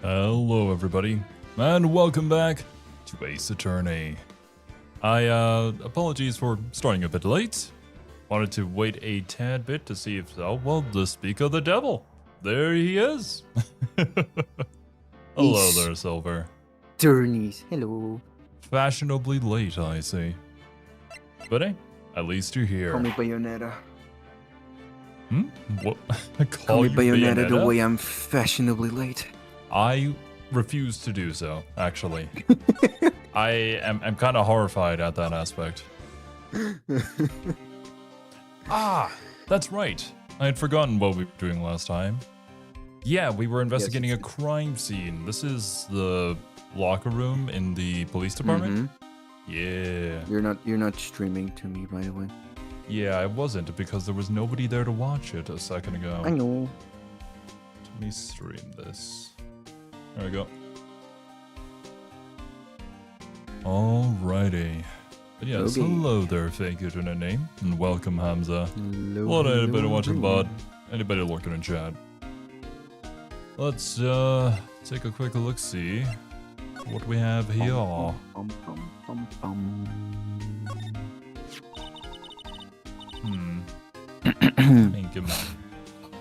Hello everybody, and welcome back to Ace Attorney. Apologies for starting a bit late. Wanted to wait a tad bit to see if, to speak of the devil. There he is. Hello Ace there, Silver. Attorneys, hello. Fashionably late, I see. But hey, at least you're here. Call me Bayonetta. What? Call me you Bayonetta the way I'm fashionably late. I refuse to do so, actually. I'm kind of horrified at that aspect. That's right. I had forgotten what we were doing last time. Yeah, we were investigating a crime scene. This is the locker room in the police department. Yeah. You're not streaming to me, by the way. Yeah, I wasn't because there was nobody there to watch it a second ago. I know. Let me stream this. There we go. Alrighty. But yes, hello there, fake internet name, and welcome, Hamza. Hello, anybody watching bot? Anybody looking in chat? Let's take a quick look, see what we have here.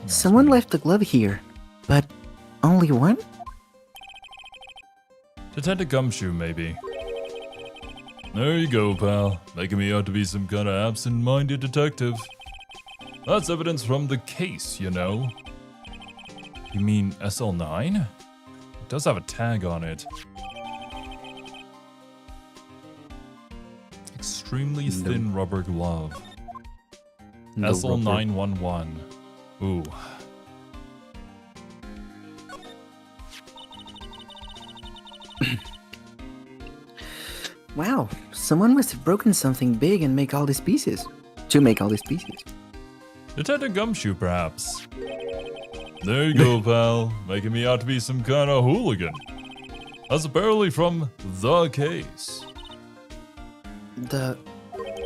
Someone left a glove here, but only one? Detective Gumshoe, maybe. There you go, pal. Making me out to be some kind of absent-minded detective. That's evidence from the case, you know. You mean SL9? It does have a tag on it. Extremely thin rubber glove. SL911. Ooh. Wow, someone must have broken something big and make all these pieces. To make all these pieces. Detective Gumshoe, perhaps. There you go, pal. Making me out to be some kind of hooligan. That's apparently from the case. The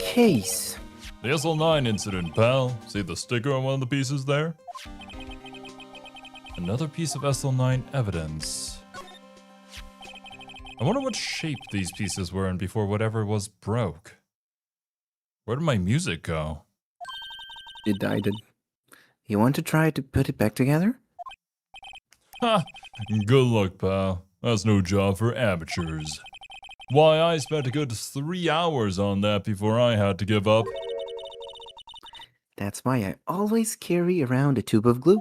case? The SL9 incident, pal. See the sticker on one of the pieces there? Another piece of SL9 evidence. I wonder what shape these pieces were in before whatever was broke. Where did my music go? It died. You want to try to put it back together? Ha! Good luck, pal. That's no job for amateurs. Why, I spent a good 3 hours on that before I had to give up. That's why I always carry around a tube of glue.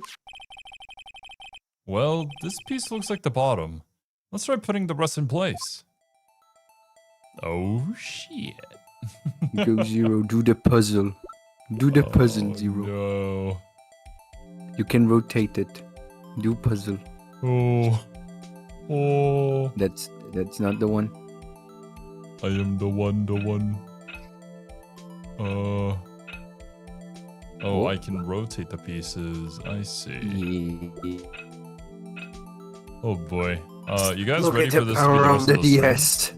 Well, this piece looks like the bottom. Let's try putting the rest in place. Oh, shit. Go Zero, do the puzzle. Do the puzzle, Zero. No. You can rotate it. Do puzzle. Oh. Oh. That's not the one. I am the one. Oh, I can rotate the pieces. I see. Yeah. Oh boy. You guys Look ready at for the this? power of the stream? DS.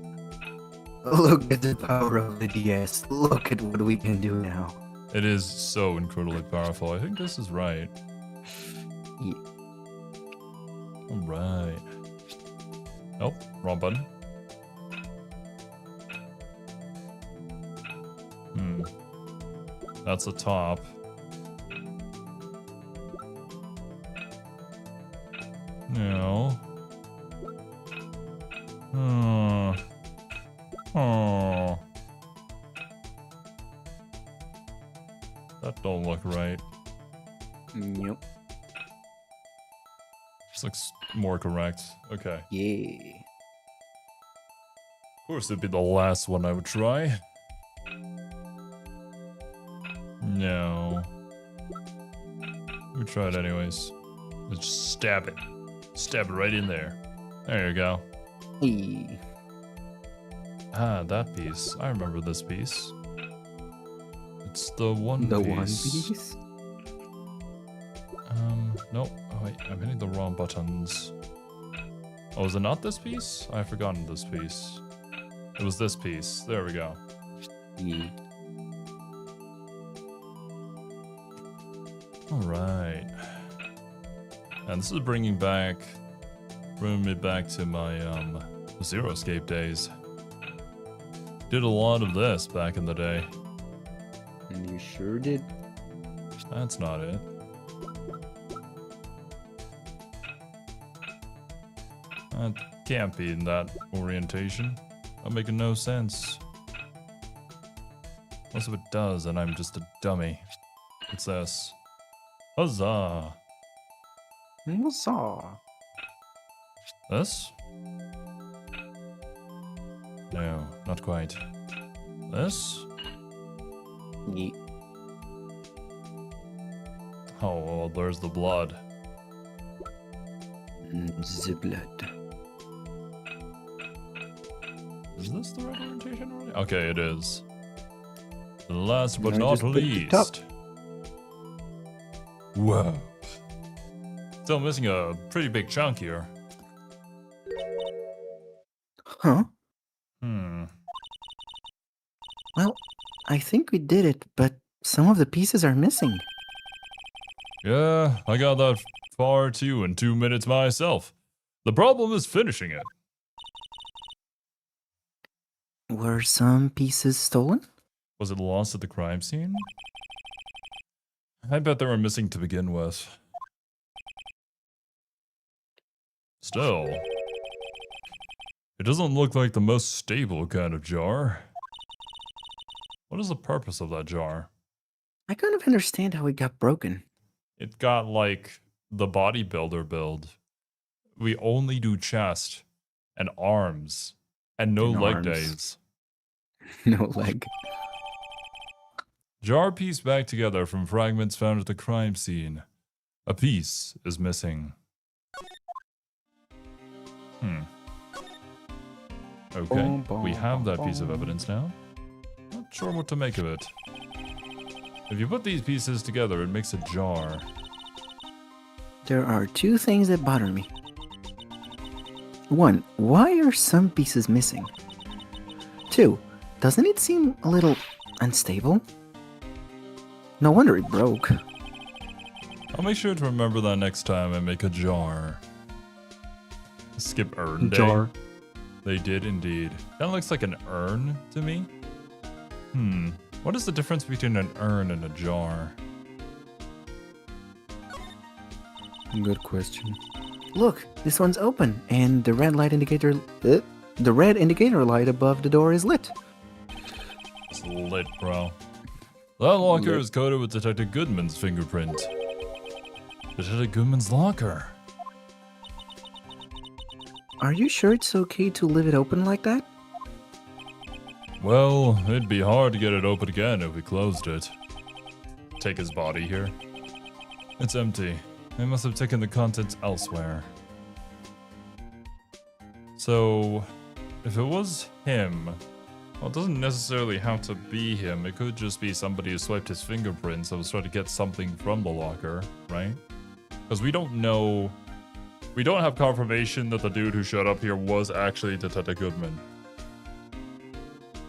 Look at the power of the DS. Look at what we can do now. It is so incredibly powerful. I think this is right. Yeah. Alright. Nope, wrong button. That's the top. No. Oh. That don't look right. Yep. This looks more correct. Okay. Yeah. Of course, it'd be the last one I would try. No. Let me try it anyways. Let's just stab it. Stab it right in there. There you go. Hey. Ah, that piece. I remember this piece. It's the one The piece. one piece? Nope. Oh, wait, I'm hitting the wrong buttons. Oh, is it not this piece? I've forgotten this piece. It was this piece. There we go. Yeah. Alright. And this is bringing back bringing me back to my Zero Escape days. Did a lot of this back in the day. And you sure did. That's not it. That can't be in that orientation. That making no sense. Most of it does, and I'm just a dummy. What's this? Huzzah! Huzzah. This? No, not quite. This? Yeet. Oh, well, there's the blood. The blood. Is this the right orientation already? Okay, it is. Last but I not just picked it up. least. Whoa. Still missing a pretty big chunk here. Huh? Well, I think we did it, but some of the pieces are missing. Yeah, I got that far too in 2 minutes myself. The problem is finishing it. Were some pieces stolen? Was it lost at the crime scene? I bet they were missing to begin with. Still, it doesn't look like the most stable kind of jar. What is the purpose of that jar? I kind of understand how it got broken. It got like the bodybuilder build. We only do chest and arms and no And leg arms. days. No leg. Jar pieced back together from fragments found at the crime scene. A piece is missing. Okay, we have that piece of evidence now. Not sure what to make of it. If you put these pieces together, it makes a jar. There are two things that bother me. One, why are some pieces missing? Two, doesn't it seem a little unstable? No wonder it broke. I'll make sure to remember that next time I make a jar. Skip urn day. Jar. They did indeed. That looks like an urn to me. What is the difference between an urn and a jar? Good question. Look, this one's open, and the red indicator light above the door is lit. It's lit, bro. That locker Lit. is coated with Detective Goodman's fingerprint. Detective Goodman's locker. Are you sure it's okay to leave it open like that? Well, it'd be hard to get it open again if we closed it. Take his body here. It's empty. They must have taken the contents elsewhere. So, if it was him, well, it doesn't necessarily have to be him. It could just be somebody who swiped his fingerprints and was trying to get something from the locker, right? Because we don't know. We don't have confirmation that the dude who showed up here was actually Detective Goodman.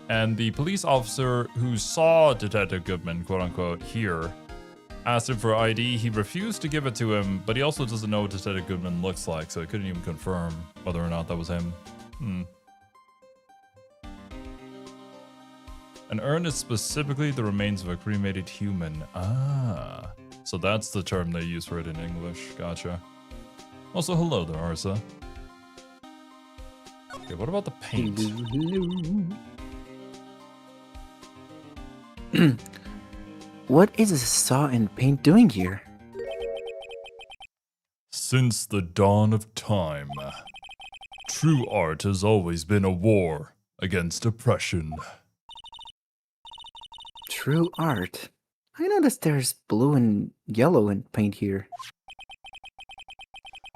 And the police officer who saw Detective Goodman, quote unquote, here, asked him for ID. He refused to give it to him, but he also doesn't know what Detective Goodman looks like, so he couldn't even confirm whether or not that was him. An urn is specifically the remains of a cremated human. Ah, so that's the term they use for it in English. Gotcha. Also, hello there, Arsa. Okay, what about the paint? What is a saw and paint doing here? Since the dawn of time, true art has always been a war against oppression. True art. I noticed there's blue and yellow in paint here.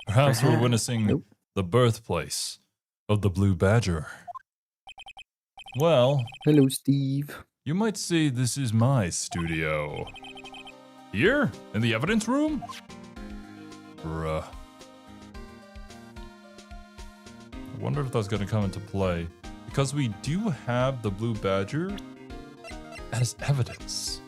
Perhaps we're Perhaps. witnessing Nope. the birthplace of the Blue Badger. Well, Hello, Steve. you might say this is my studio. Here? In the evidence room? Bruh. I wonder if that's gonna come into play. Because we do have the Blue Badger as evidence.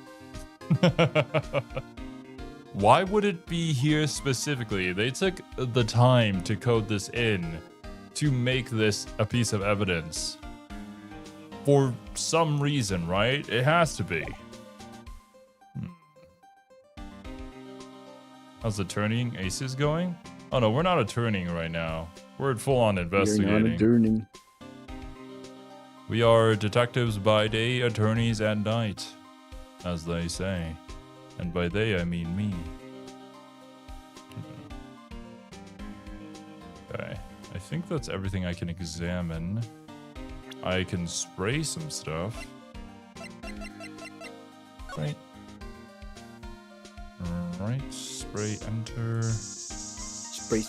Why would it be here specifically? They took the time to code this in to make this a piece of evidence. For some reason, right? It has to be. How's the turning aces going? Oh no, we're not turning right now. We're full-on investigating. You're not turning. We are detectives by day, attorneys at night, as they say. And by they, I mean me. Okay, I think that's everything I can examine. I can spray some stuff. Right. Alright, spray, enter. Spray.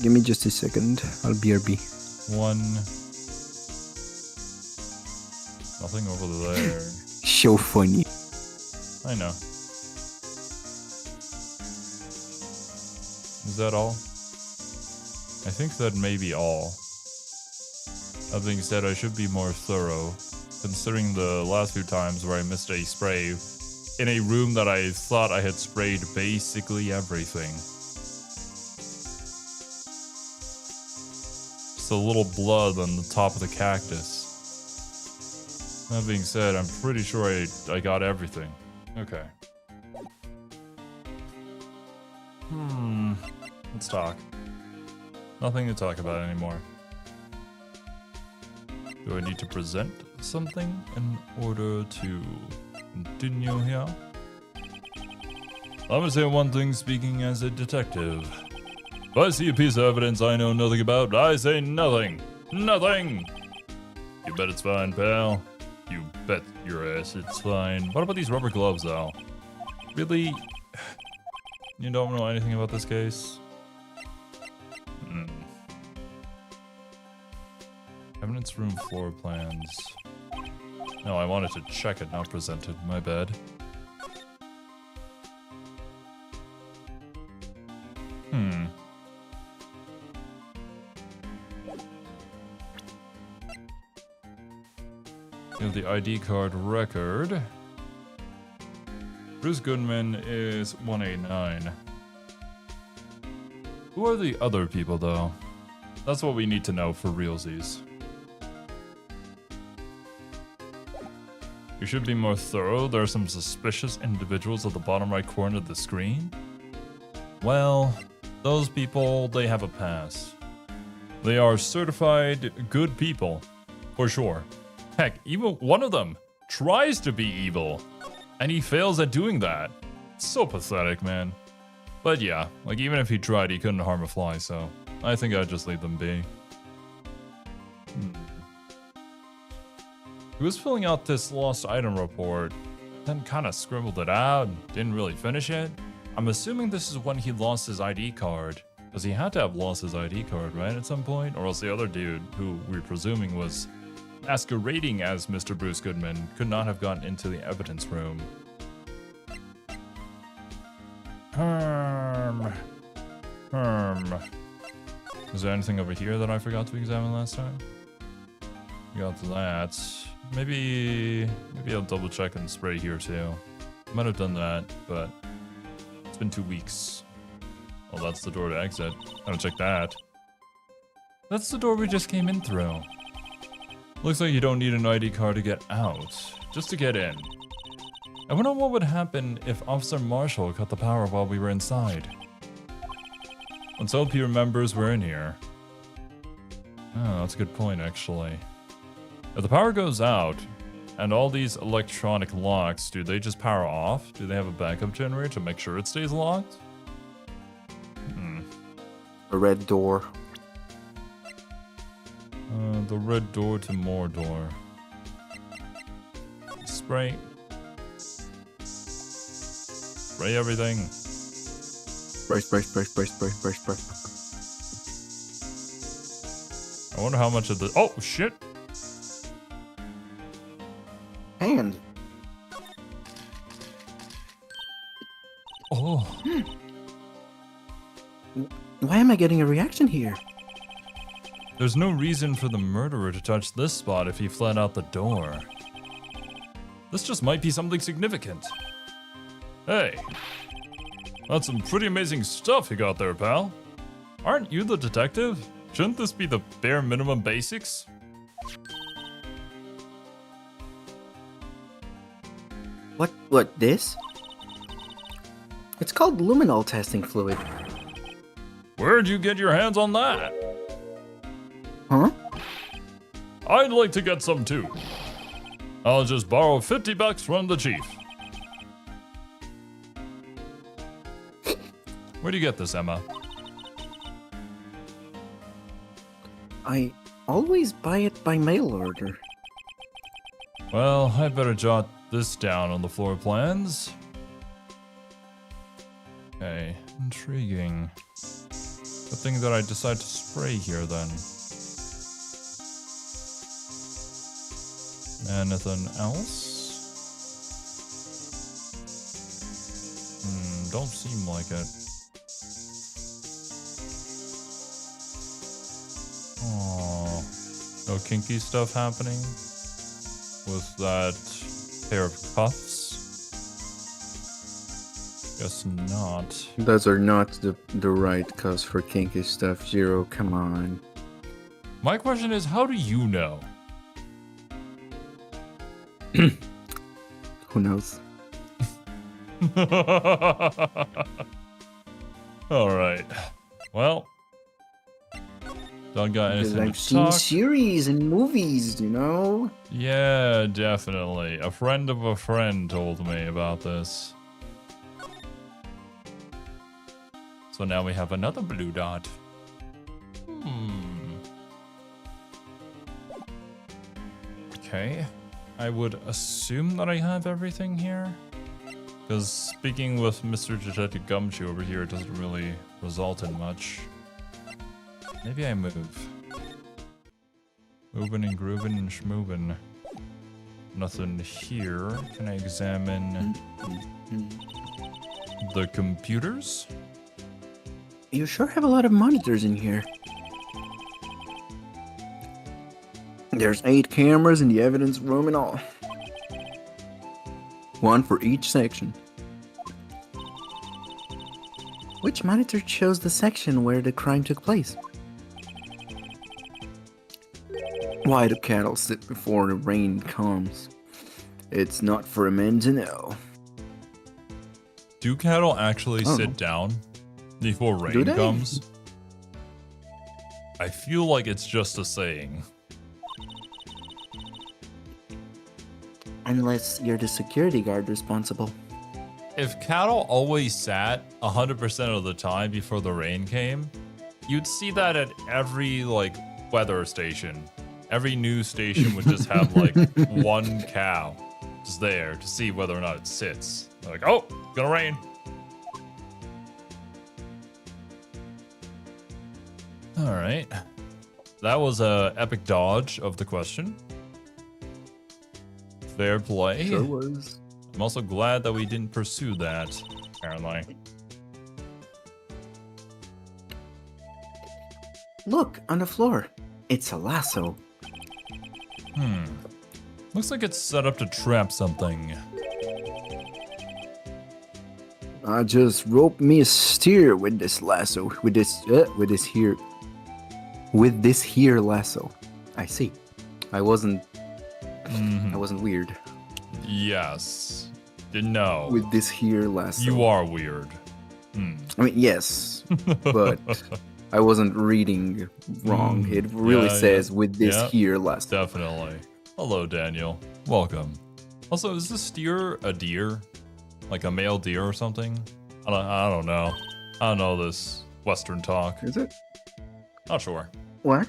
Give me just a second. I'll BRB. One. Nothing over there. So funny. I know. Is that all? I think that may be all. That being said, I should be more thorough, considering the last few times where I missed a spray in a room that I thought I had sprayed basically everything. Just a little blood on the top of the cactus. That being said, I'm pretty sure I got everything. Okay. Let's talk. Nothing to talk about anymore. Do I need to present something in order to continue here? I'm gonna say one thing speaking as a detective. If I see a piece of evidence I know nothing about, I say nothing. Nothing! You bet it's fine, pal. You bet your ass it's fine. What about these rubber gloves, though? Really? You don't know anything about this case? Evidence room floor plans. No, I wanted to check it, not present it. My bad. You have the ID card record. Bruce Goodman is 189. Who are the other people, though? That's what we need to know for realsies. You should be more thorough. There are some suspicious individuals at the bottom right corner of the screen. Well, those people, they have a pass. They are certified good people, for sure. Heck, even one of them tries to be evil, and he fails at doing that. So pathetic, man. But yeah, like even if he tried, he couldn't harm a fly, so I think I'd just leave them be. He was filling out this lost item report, then kind of scribbled it out and didn't really finish it. I'm assuming this is when he lost his ID card, because he had to have lost his ID card, right, at some point? Or else the other dude, who we're presuming was masquerading as Mr. Bruce Goodman, could not have gotten into the evidence room. Is there anything over here that I forgot to examine last time? We got that. Maybe I'll double check and spray here too. Might have done that, but it's been 2 weeks. Well, that's the door to exit. Gotta check that. That's the door we just came in through. Looks like you don't need an ID card to get out, just to get in. I wonder what would happen if Officer Marshall cut the power while we were inside. Let's hope he remembers we're in here. Oh, that's a good point, actually. If the power goes out, and all these electronic locks, do they just power off? Do they have a backup generator to make sure it stays locked? A red door. The red door to more door. Spray. Spray everything. Spray. I wonder how much of the— oh, shit! Hand. Oh. Why am I getting a reaction here? There's no reason for the murderer to touch this spot if he fled out the door. This just might be something significant. Hey, that's some pretty amazing stuff you got there, pal. Aren't you the detective? Shouldn't this be the bare minimum basics? What, this? It's called luminol testing fluid. Where'd you get your hands on that? Huh? I'd like to get some too. I'll just borrow $50 from the chief. Where'd you get this, Emma? I always buy it by mail order. Well, I'd better jot this down on the floor plans. Okay, intriguing. Good thing that I decide to spray here then. Anything else? Don't seem like it. Oh, no kinky stuff happening with that pair of cuffs? Guess not. Those are not the right cuffs for kinky stuff, Zero. Come on. My question is, how do you know? Who knows? Alright. Well. Don't got Because anything I've to seen talk. series and movies, you know? Yeah, definitely. A friend of a friend told me about this. So now we have another blue dot. Okay. I would assume that I have everything here. Because speaking with Mr. Detective Gumshoe over here doesn't really result in much. Maybe I move. Moving and grooving and schmoving. Nothing here. Can I examine the computers? You sure have a lot of monitors in here. There's 8 cameras in the evidence room and all. 1 for each section. Which monitor shows the section where the crime took place? Why do cattle sit before the rain comes? It's not for a man to know. Do cattle actually Oh. sit down before Do rain they? comes? I feel like it's just a saying. Unless you're the security guard responsible. If cattle always sat 100% of the time before the rain came, you'd see that at every, like, weather station. Every news station would just have, like, one cow just there to see whether or not it sits. They're like, oh, it's gonna rain. All right. That was a epic dodge of the question. Fair play. Sure was. I'm also glad that we didn't pursue that, apparently. Look, on the floor. It's a lasso. Looks like it's set up to trap something. I just roped me a steer with this lasso. With this here lasso. I see. I wasn't weird. Yes. No. With this here lasso. You are weird. I mean, yes, but I wasn't reading wrong. It really says with this here lasso. Definitely. Hello, Daniel. Welcome. Also, is this steer a deer? Like a male deer or something? I don't know. I don't know this Western talk. Is it? Not sure. What?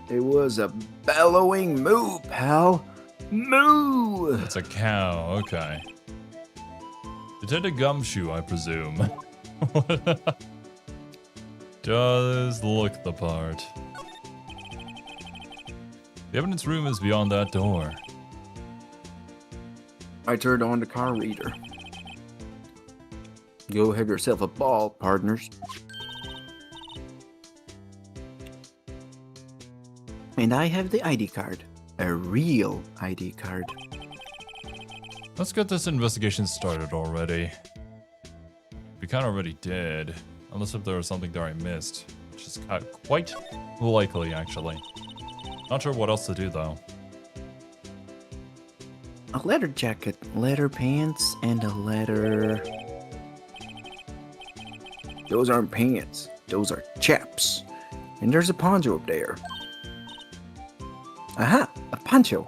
It was a bellowing moo, pal. Moo! It's a cow. Okay. Detective Gumshoe, I presume. Does look the part. The evidence room is beyond that door. I turned on the car reader. Go have yourself a ball, partners. And I have the ID card. a real ID card. Let's get this investigation started already. We kind of already did. Unless if there was something there I missed. Which is quite likely, actually. Not sure what else to do, though. A leather jacket, leather pants, and a leather... Those aren't pants. Those are chaps. And there's a poncho up there. Aha! A poncho!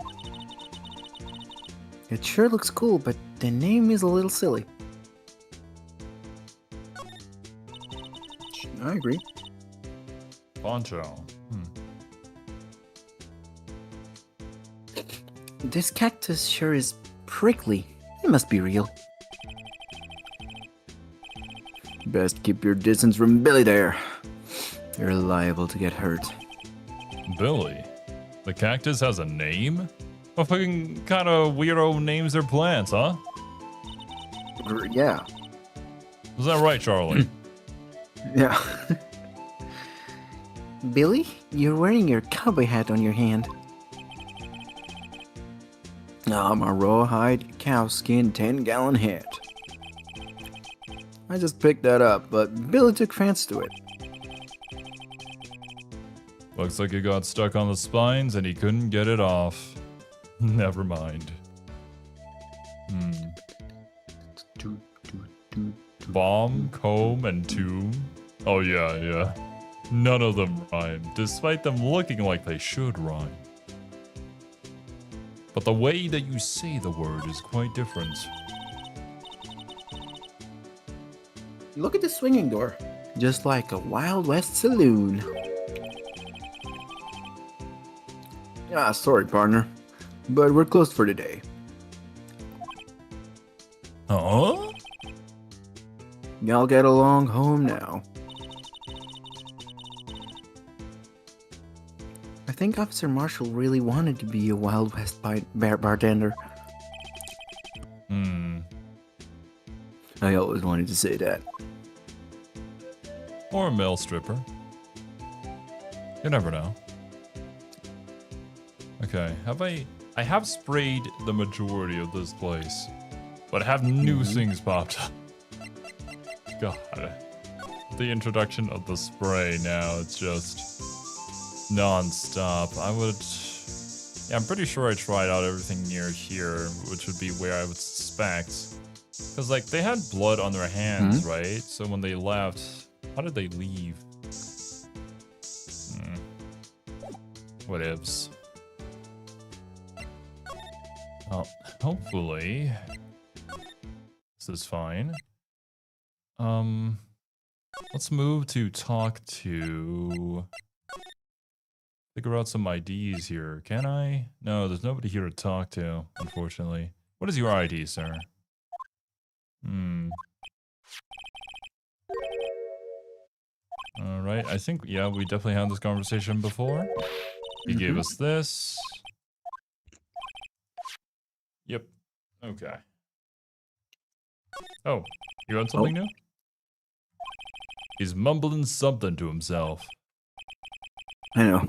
It sure looks cool, but the name is a little silly. I agree. Poncho. This cactus sure is prickly. It must be real. Best keep your distance from Billy there. You're liable to get hurt. Billy? The cactus has a name? What fucking kind of weirdo names their plants, huh? Yeah. Is that right, Charlie? Yeah. Billy, you're wearing your cowboy hat on your hand. I'm a rawhide cowskin 10-gallon hat. I just picked that up, but Billy took fancy to it. Looks like it got stuck on the spines and he couldn't get it off. Never mind. Bomb, comb, and tomb? Oh yeah. None of them rhyme, despite them looking like they should rhyme. But the way that you say the word is quite different. Look at the swinging door. Just like a Wild West saloon. Ah, sorry, partner. But we're closed for today. Huh? Y'all get along home now. I think Officer Marshall really wanted to be a Wild West bartender. I always wanted to say that. Or a male stripper. You never know. Okay, I have sprayed the majority of this place, but have new things popped up. God. The introduction of the spray now, it's just non-stop. Yeah, I'm pretty sure I tried out everything near here, which would be where I would suspect. Because, like, they had blood on their hands, right? So when they left, how did they leave? What ifs? Well, hopefully this is fine. Let's move to talk to... Figure out some IDs here. Can I? No, there's nobody here to talk to, unfortunately. What is your ID, sir? Alright, I think, yeah, we definitely had this conversation before. He gave us this. Yep. Okay. Oh, you got something new? He's mumbling something to himself. I know.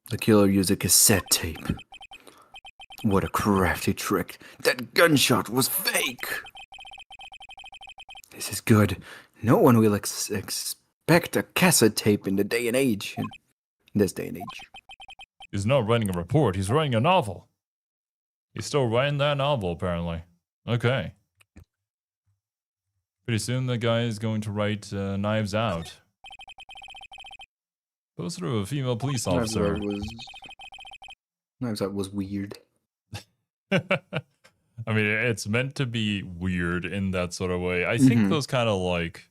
The killer used a cassette tape. What a crafty trick. That gunshot was fake. This is good. No one will expect a cassette tape in the day and age. In this day and age. He's not writing a report, he's writing a novel. He's still writing that novel, apparently. Okay. Pretty soon the guy is going to write Knives Out. Goes through a female police officer. Knives Out was weird. I mean, it's meant to be weird in that sort of way. I think those kind of like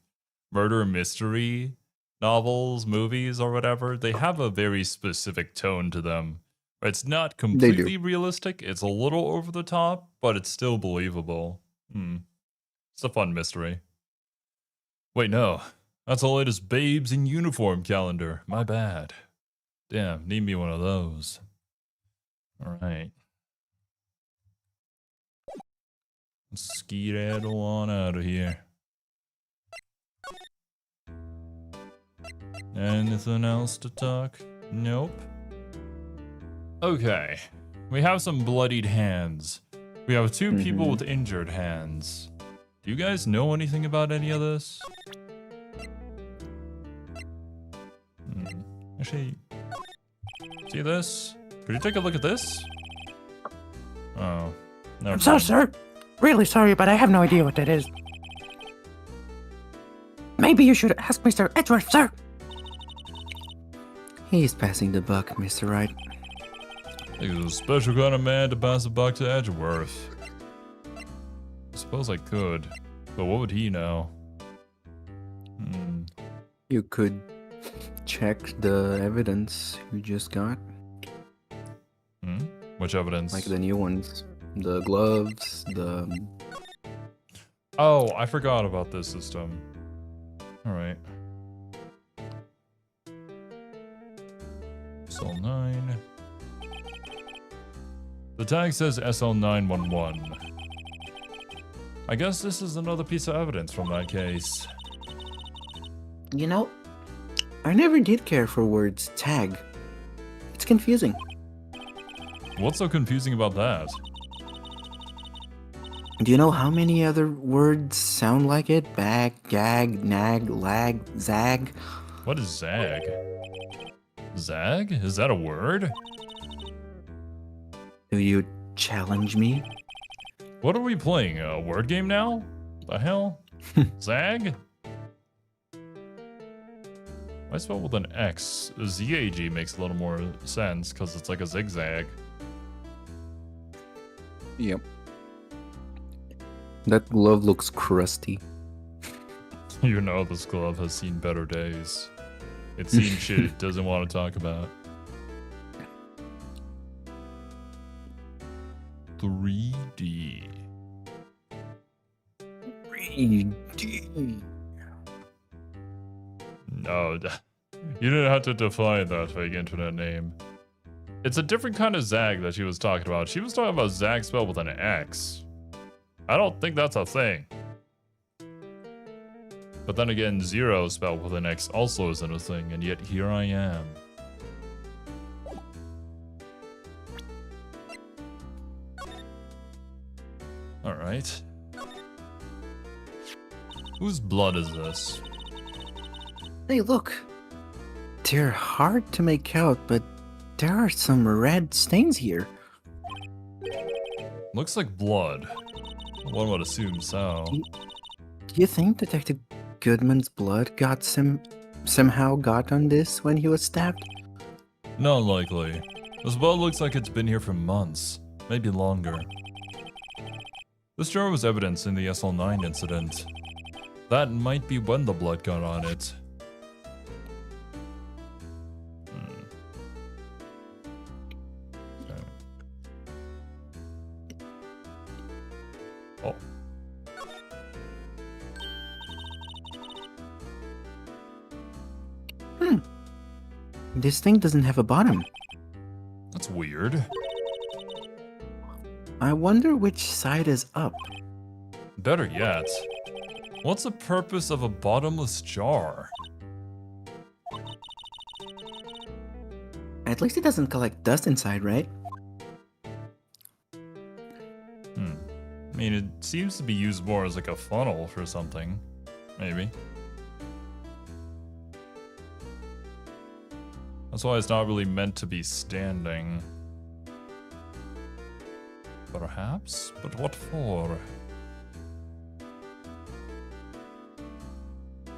murder mystery novels, movies, or whatever, they have a very specific tone to them. It's not completely realistic. It's a little over the top, but it's still believable. It's a fun mystery. Wait, no. That's the latest Babes in Uniform calendar. My bad. Damn, need me one of those. Alright. Skedaddle on out of here. Anything else to talk? Nope. Okay. We have some bloodied hands. We have two people with injured hands. Do you guys know anything about any of this? Actually, see this? Could you take a look at this? Oh, no. I'm sorry, sir. Really sorry, but I have no idea what that is. Maybe you should ask Mr. Edgeworth, sir. He's passing the buck, Mr. Wright. He's a special kind of man to pass the buck to Edgeworth. I suppose I could, but what would he know? You could check the evidence you just got. Which evidence? Like the new ones. The gloves, the... Oh, I forgot about this system. Alright. SL9. The tag says SL911. I guess this is another piece of evidence from that case. You know, I never did care for words tag. It's confusing. What's so confusing about that? Do you know how many other words sound like it? Bag, gag, nag, lag, zag? What is zag? Zag? Is that a word? Do you challenge me? What are we playing? A word game now? The hell? Zag? I spell with an X. ZAG makes a little more sense because it's like a zigzag. Yep. That glove looks crusty. You know this glove has seen better days. It's seen shit it doesn't want to talk about. 3D. 3D. No, you didn't have to define that fake internet name. It's a different kind of zag that she was talking about. She was talking about zag spelled with an X. I don't think that's a thing. But then again, zero spelled with an X also isn't a thing, and yet here I am. Alright. Whose blood is this? Hey, look. They're hard to make out, but there are some red stains here. Looks like blood. One would assume so. Do you think Detective Goodman's blood got somehow got on this when he was stabbed? Not likely. This blood looks like it's been here for months, maybe longer. This jar was evidence in the SL9 incident. That might be when the blood got on it. Okay. Oh. This thing doesn't have a bottom. That's weird. I wonder which side is up. Better yet, what's the purpose of a bottomless jar? At least it doesn't collect dust inside, right? I mean, it seems to be used more as like a funnel for something. Maybe. That's why it's not really meant to be standing. Perhaps? But what for? Is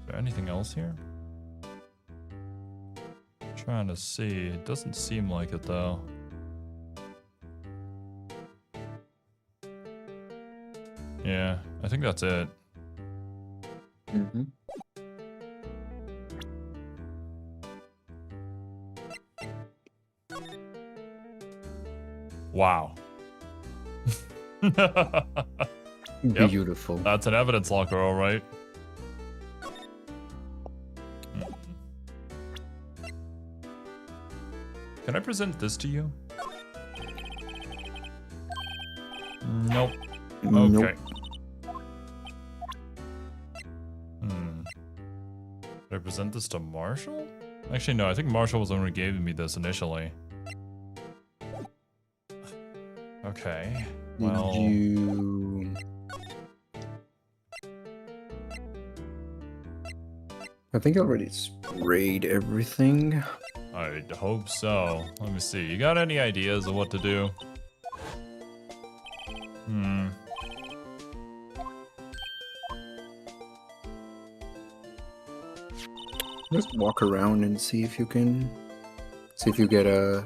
there anything else here? Trying to see. It doesn't seem like it though. Yeah, I think that's it. Mm-hmm. Wow. Yep. Beautiful. That's an evidence locker, all right. Can I present this to you? Nope. Okay. Nope. Did I present this to Marshall? Actually, no. I think Marshall was the one who gave me this initially. Okay. Did Well, you... I think I already sprayed everything. I hope so. Let me see. You got any ideas of what to do? Just walk around and see if you can... See if you get a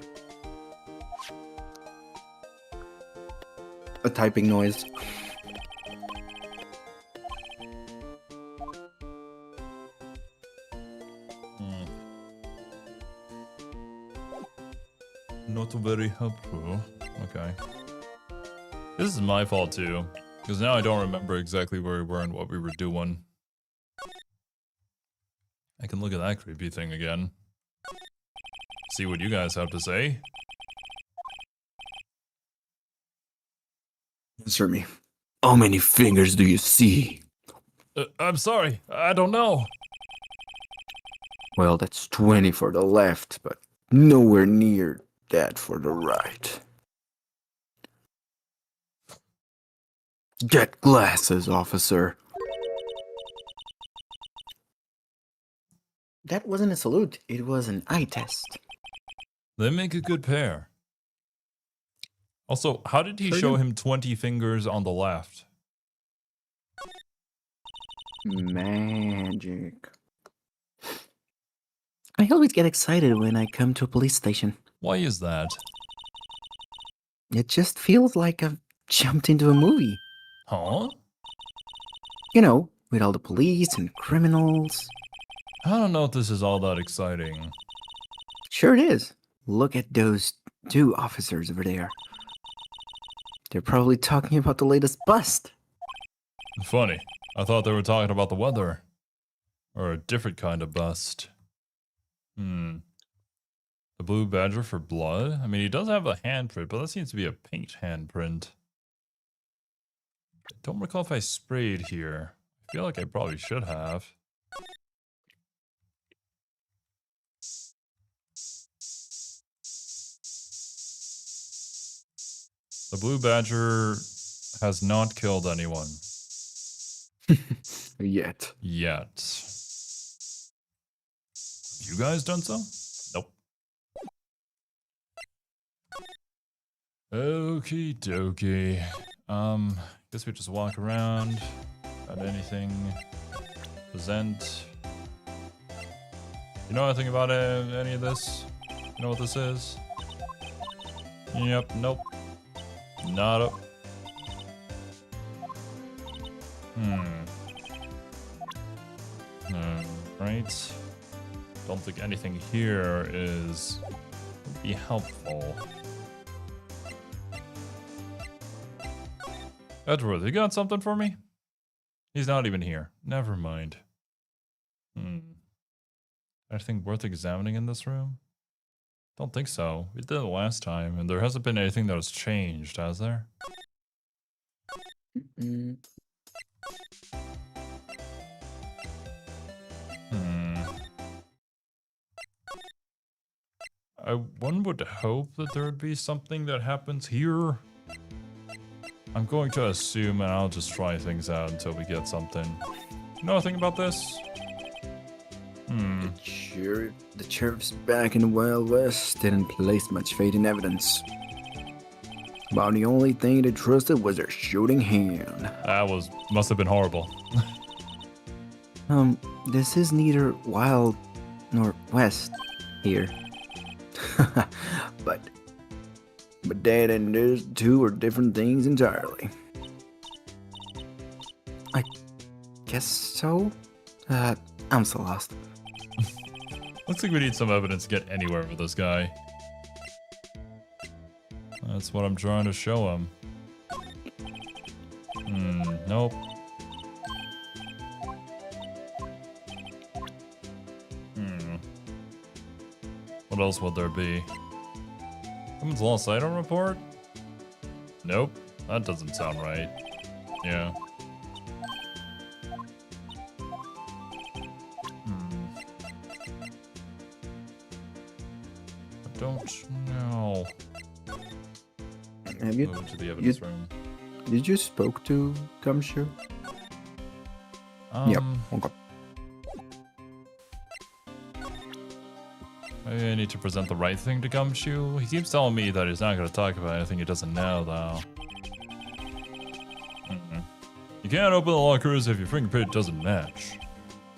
typing noise. Not very helpful. Okay. This is my fault too, because now I don't remember exactly where we were and what we were doing. I can look at that creepy thing again. See what you guys have to say. Answer me. How many fingers do you see? I'm sorry, I don't know. Well, that's 20 for the left, but nowhere near that for the right. Get glasses, officer. That wasn't a salute, it was an eye test. They make a good pair. Also, how did he Sure show do. him 20 fingers on the left? Magic. I always get excited when I come to a police station. Why is that? It just feels like I've jumped into a movie. Huh? You know, with all the police and criminals. I don't know if this is all that exciting. Sure it is. Look at those two officers over there. They're probably talking about the latest bust. Funny. I thought they were talking about the weather. Or a different kind of bust. The blue badger for blood? I mean, he does have a handprint, but that seems to be a paint handprint. I don't recall if I sprayed here. I feel like I probably should have. The blue badger has not killed anyone. Yet. Yet. Have you guys done so? Nope. Okie dokie. Guess we just walk around. Got anything? Present. You know anything about any of this? You know what this is? Yep, nope. Not up. Right. Don't think anything here would be helpful. Edward, you got something for me? He's not even here. Never mind. Anything worth examining in this room? Don't think so. We did it last time, and there hasn't been anything that has changed, has there? One would hope that there would be something that happens here. I'm going to assume, and I'll just try things out until we get something. You know anything about this? The sheriffs back in the Wild West didn't place much faith in evidence. About the only thing they trusted was their shooting hand. That must have been horrible. This is neither Wild nor West here. but that and those two are different things entirely. I guess so? I'm so lost. Looks like we need some evidence to get anywhere with this guy. That's what I'm trying to show him. Nope. What else would there be? Someone's lost item report? Nope. That doesn't sound right. Yeah. I don't know. Have you? Move to the evidence room. Did you spoke to Gumshoe? Yep. Okay. I need to present the right thing to Gumshoe. He keeps telling me that he's not going to talk about anything he doesn't know, though. You can't open the lockers if your fingerprint doesn't match.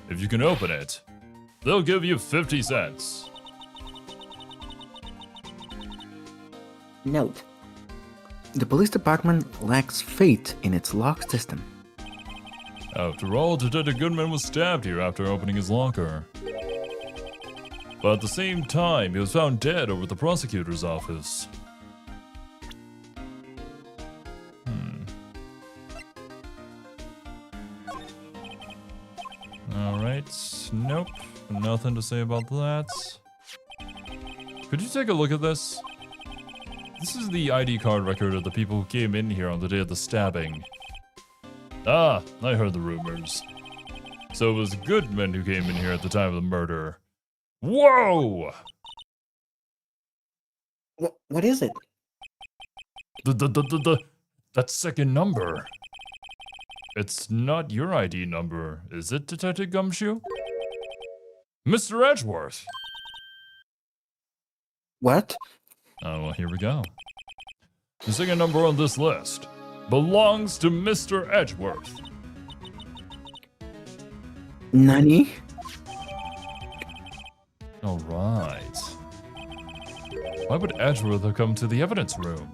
If you can open it, they'll give you 50 cents. Note. The police department lacks faith in its lock system. After all, Detective Goodman was stabbed here after opening his locker. But at the same time, he was found dead over at the prosecutor's office. Alright, nope, nothing to say about that. Could you take a look at this? This is the ID card record of the people who came in here on the day of the stabbing. Ah, I heard the rumors. So it was Goodman who came in here at the time of the murder. Whoa! What is it? That second number. It's not your ID number, is it, Detective Gumshoe? Mr. Edgeworth! What? Oh, well, here we go. The second number on this list belongs to Mr. Edgeworth. Nani? Alright. Why would Edgeworth have come to the evidence room?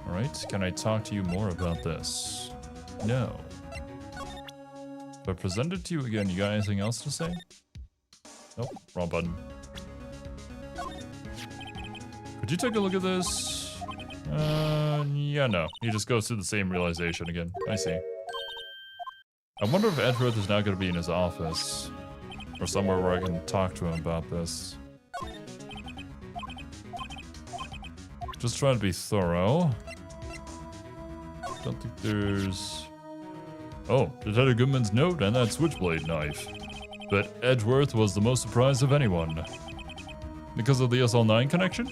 Alright, can I talk to you more about this? No. If I present it to you again, you got anything else to say? Nope, wrong button. Could you take a look at this? Yeah, no. He just goes through the same realization again. I see. I wonder if Edgeworth is now going to be in his office. Or somewhere where I can talk to him about this. Just trying to be thorough. Don't think there's... Oh, Detective Goodman's note and that switchblade knife. But Edgeworth was the most surprised of anyone. Because of the SL9 connection?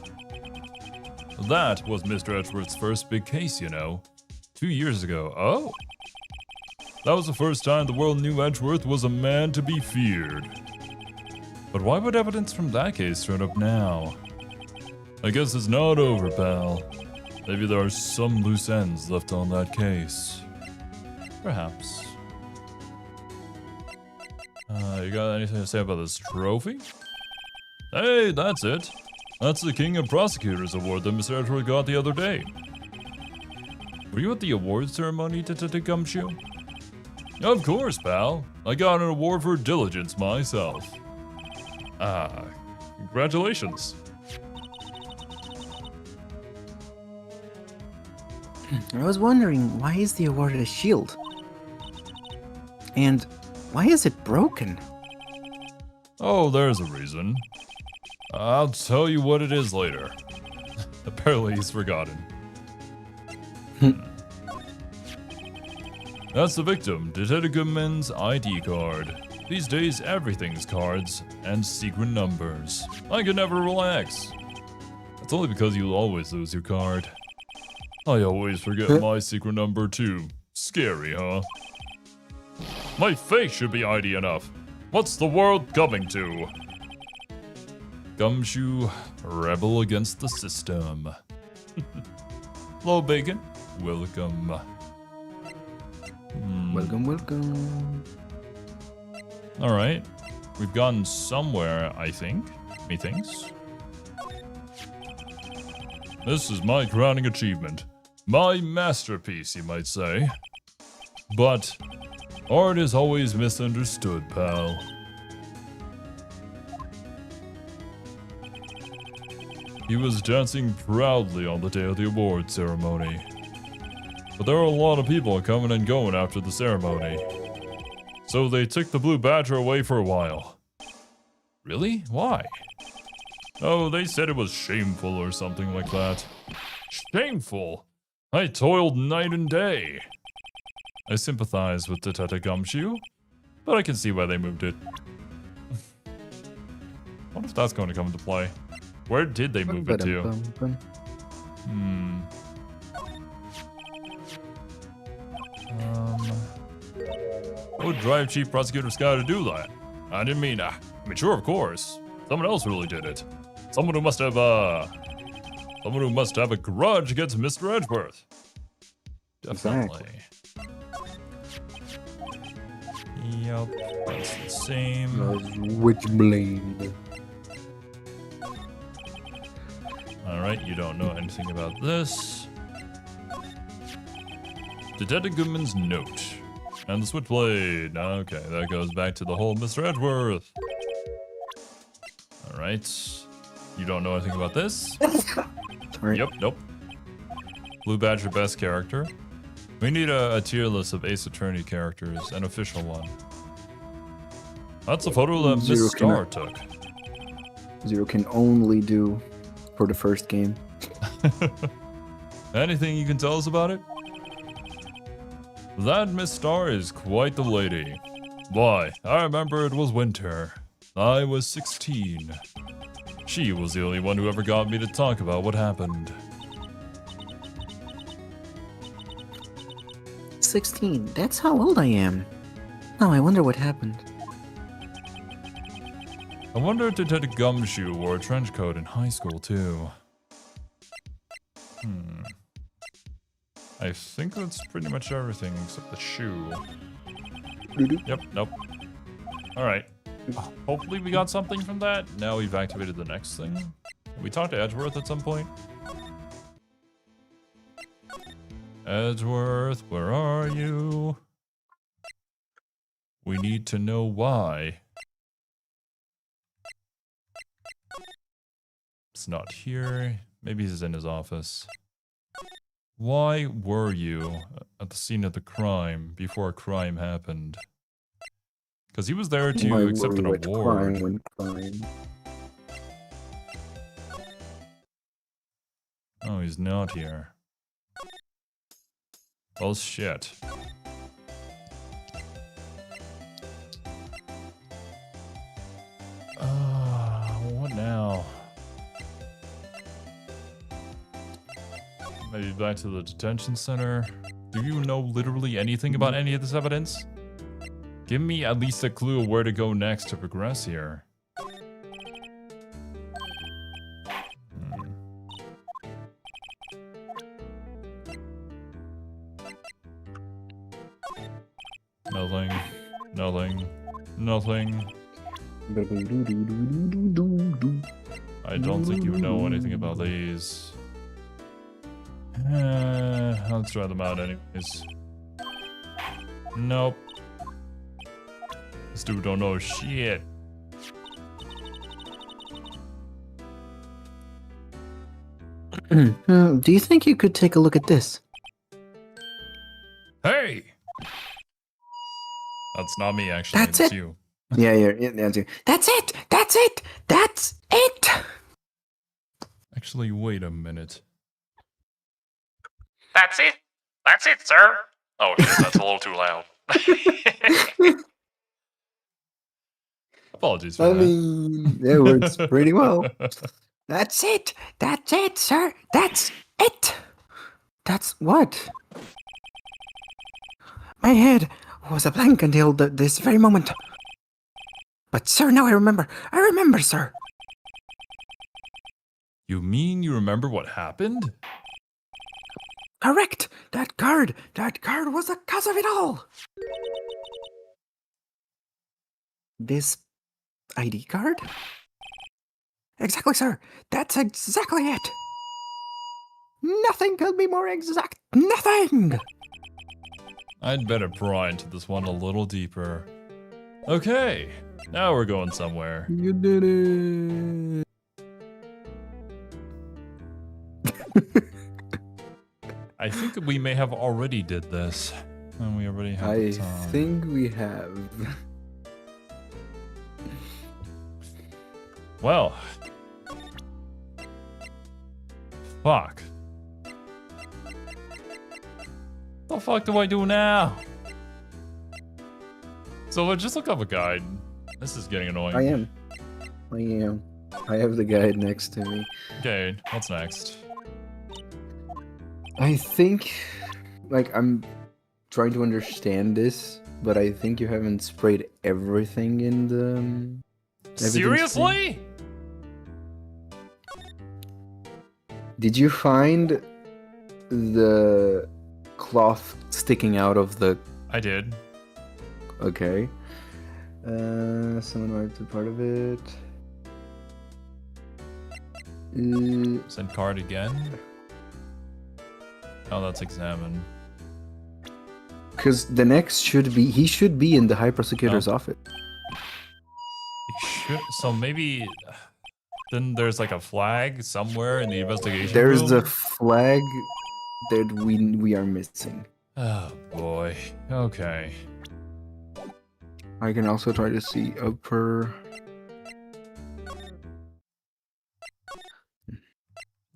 That was Mr. Edgeworth's first big case, you know. 2 years ago. Oh! That was the first time the world knew Edgeworth was a man to be feared. But why would evidence from that case turn up now? I guess it's not over, pal. Maybe there are some loose ends left on that case. Perhaps. You got anything to say about this trophy? Hey, that's it. That's the King of Prosecutors award that Mr. Edgeworth got the other day. Were you at the award ceremony, Detective Gumshoe? Of course, pal. I got an award for diligence myself. Ah, congratulations. I was wondering, why is the award a shield? And why is it broken? Oh, there's a reason. I'll tell you what it is later. Apparently he's forgotten. That's the victim, Detective Goodman's ID card. These days, everything's cards and secret numbers. I can never relax. It's only because you always lose your card. I always forget my secret number too. Scary, huh? My face should be ID enough. What's the world coming to? Gumshoe, rebel against the system. Hello, Bacon. Welcome. Welcome, welcome. Alright. We've gotten somewhere, I think. Methinks. This is my crowning achievement. My masterpiece, you might say. But art is always misunderstood, pal. He was dancing proudly on the day of the award ceremony. But there were a lot of people coming and going after the ceremony. So they took the Blue Badger away for a while. Really? Why? Oh, they said it was shameful or something like that. Shameful? I toiled night and day. I sympathize with Detective Gumshoe, but I can see why they moved it. What if that's going to come into play? Where did they move it to? What would drive Chief Prosecutor Sky to do that? I didn't mean, I mean, sure, of course. Someone else really did it. Someone who must have a grudge against Mr. Edgeworth. Definitely. Yep, that's the same. Witchblade. Alright, you don't know anything about this. Detective Goodman's note. And the switchblade. Okay, that goes back to the whole Mr. Edgeworth. Alright. You don't know anything about this? Right. Yep, nope. Blue Badger best character. We need a tier list of Ace Attorney characters, an official one. That's a photo that Zero Miss Star took. Zero can only do for the first game. Anything you can tell us about it? That Miss Star is quite the lady. Why, I remember it was winter. I was 16. She was the only one who ever got me to talk about what happened. 16. That's how old I am. Oh, I wonder what happened. I wonder if Detective Gumshoe wore a trench coat in high school too. I think that's pretty much everything except the shoe. Yep, nope. Alright. Hopefully we got something from that. Now we've activated the next thing. We talked to Edgeworth at some point. Edgeworth, where are you? We need to know why. It's not here. Maybe he's in his office. Why were you at the scene of the crime before a crime happened? Because he was there to accept an award. Oh, he's not here. Well, shit. What now? Maybe back to the detention center. Do you know literally anything about any of this evidence? Give me at least a clue of where to go next to progress here. Nothing. Nothing. Nothing. I don't think you know anything about these. Let's try them out anyways. Nope. This dude don't know shit. Do you think you could take a look at this? Hey! That's not me, actually. That's it's it. you. Yeah, that's it. That's it! That's it! That's it! Actually, wait a minute. That's it. That's it, sir. Oh, shit, that's a little too loud. Apologies for I that. mean, it works pretty well. That's it! That's it, sir! That's it! That's what? My head was a blank until this very moment. But, sir, now I remember. I remember, sir. You mean you remember what happened? Correct! That card was the cause of it all! This ID card? Exactly, sir. That's exactly it. Nothing could be more exact. Nothing! I'd better pry into this one a little deeper. Okay, now we're going somewhere. You did it. I think we may have already did this. And we already have the I time. think we have. Well. Fuck. The fuck do I do now? So let's just look up a guide. This is getting annoying. I am. I am. I have the guide next to me. Okay, what's next? I think, like, I'm trying to understand this, but I think you haven't sprayed everything in the evidence thing. Seriously? Did you find the cloth sticking out of the... I did. Okay. Someone wiped a part of it. Send card again. Oh, that's examine. Because the next should be... He should be in the High Prosecutor's office. So maybe... Then there's like a flag somewhere in the investigation There's room? a flag that we are missing. Oh, boy. Okay. I can also try to see upper...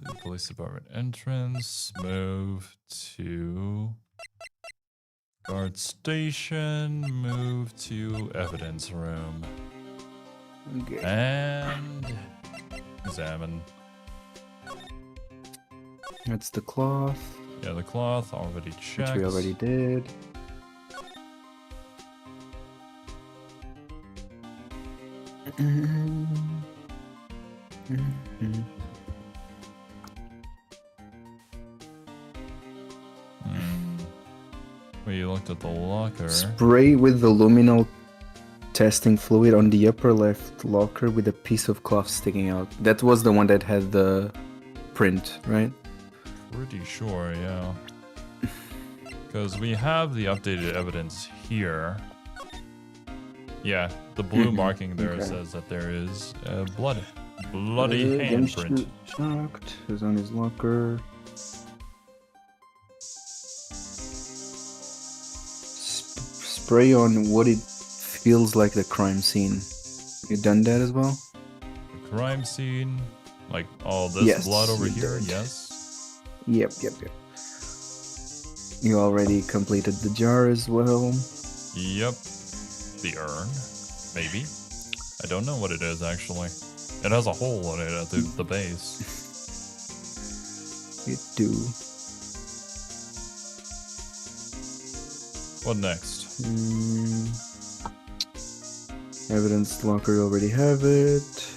The police department entrance. Move to... guard station. Move to evidence room. Okay. And... examine. That's the cloth, Yeah, the cloth already which checked. we already did. We looked at the locker. Spray with the luminol testing fluid on the upper left locker with a piece of cloth sticking out. That was the one that had the print, right? Pretty sure, yeah. Because we have the updated evidence here. Yeah, the blue marking there Okay. says that there is a bloody handprint. Shocked. Who's on his locker? Spray on what it feels like the crime scene. You done that as well? The crime scene. Like all this Yes, blood over you here, did. yes. Yep. You already completed the jar as well. Yep. The urn. Maybe. I don't know what it is actually. It has a hole in it at the base. You do. What next? Evidence locker, you already have it.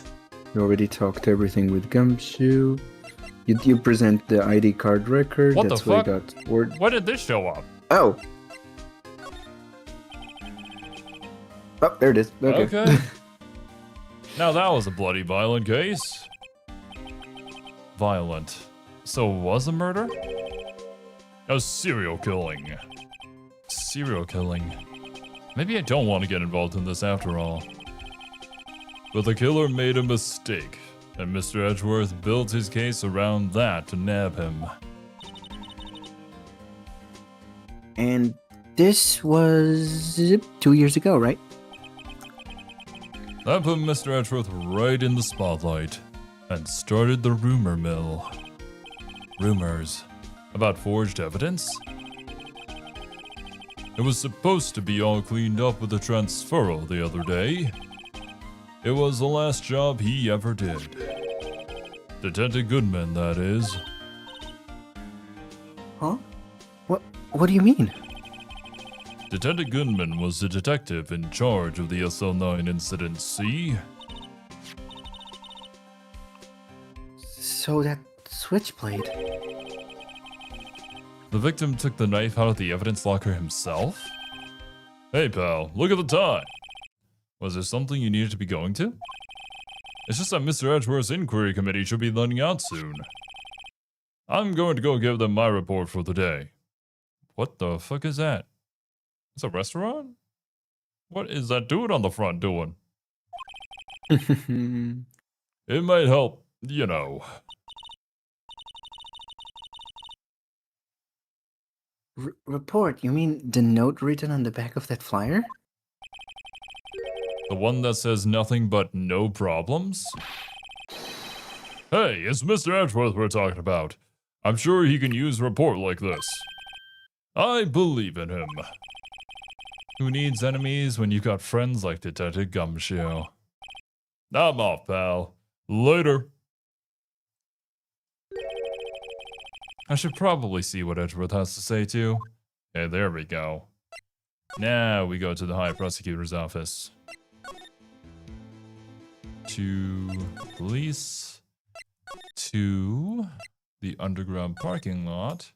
You already talked everything with Gumshoe. You present the ID card record. What the That's where you fuck? got word. Why did this show up? Oh, there it is. Okay. Now that was a bloody violent case. Violent. So it was a murder? A serial killing. Serial killing. Maybe I don't want to get involved in this after all. But the killer made a mistake, and Mr. Edgeworth built his case around that to nab him. And this was 2 years ago, right? That put Mr. Edgeworth right in the spotlight, and started the rumor mill. Rumors about forged evidence? It was supposed to be all cleaned up with the transferal the other day. It was the last job he ever did. Detective Goodman, that is. Huh? What do you mean? Detective Goodman was the detective in charge of the SL9 incident, see? So that switchblade. The victim took the knife out of the evidence locker himself? Hey pal, look at the time! Was there something you needed to be going to? It's just that Mr. Edgeworth's inquiry committee should be letting out soon. I'm going to go give them my report for the day. What the fuck is that? It's a restaurant? What is that dude on the front doing? It might help, you know. Report? You mean the note written on the back of that flyer? The one that says nothing but no problems? Hey, it's Mr. Edgeworth we're talking about. I'm sure he can use a report like this. I believe in him. Who needs enemies when you got friends like Detective Gumshoe? I'm off, pal. Later. I should probably see what Edgeworth has to say too. Okay, there we go. Now we go to the High Prosecutor's office. To police. To the underground parking lot.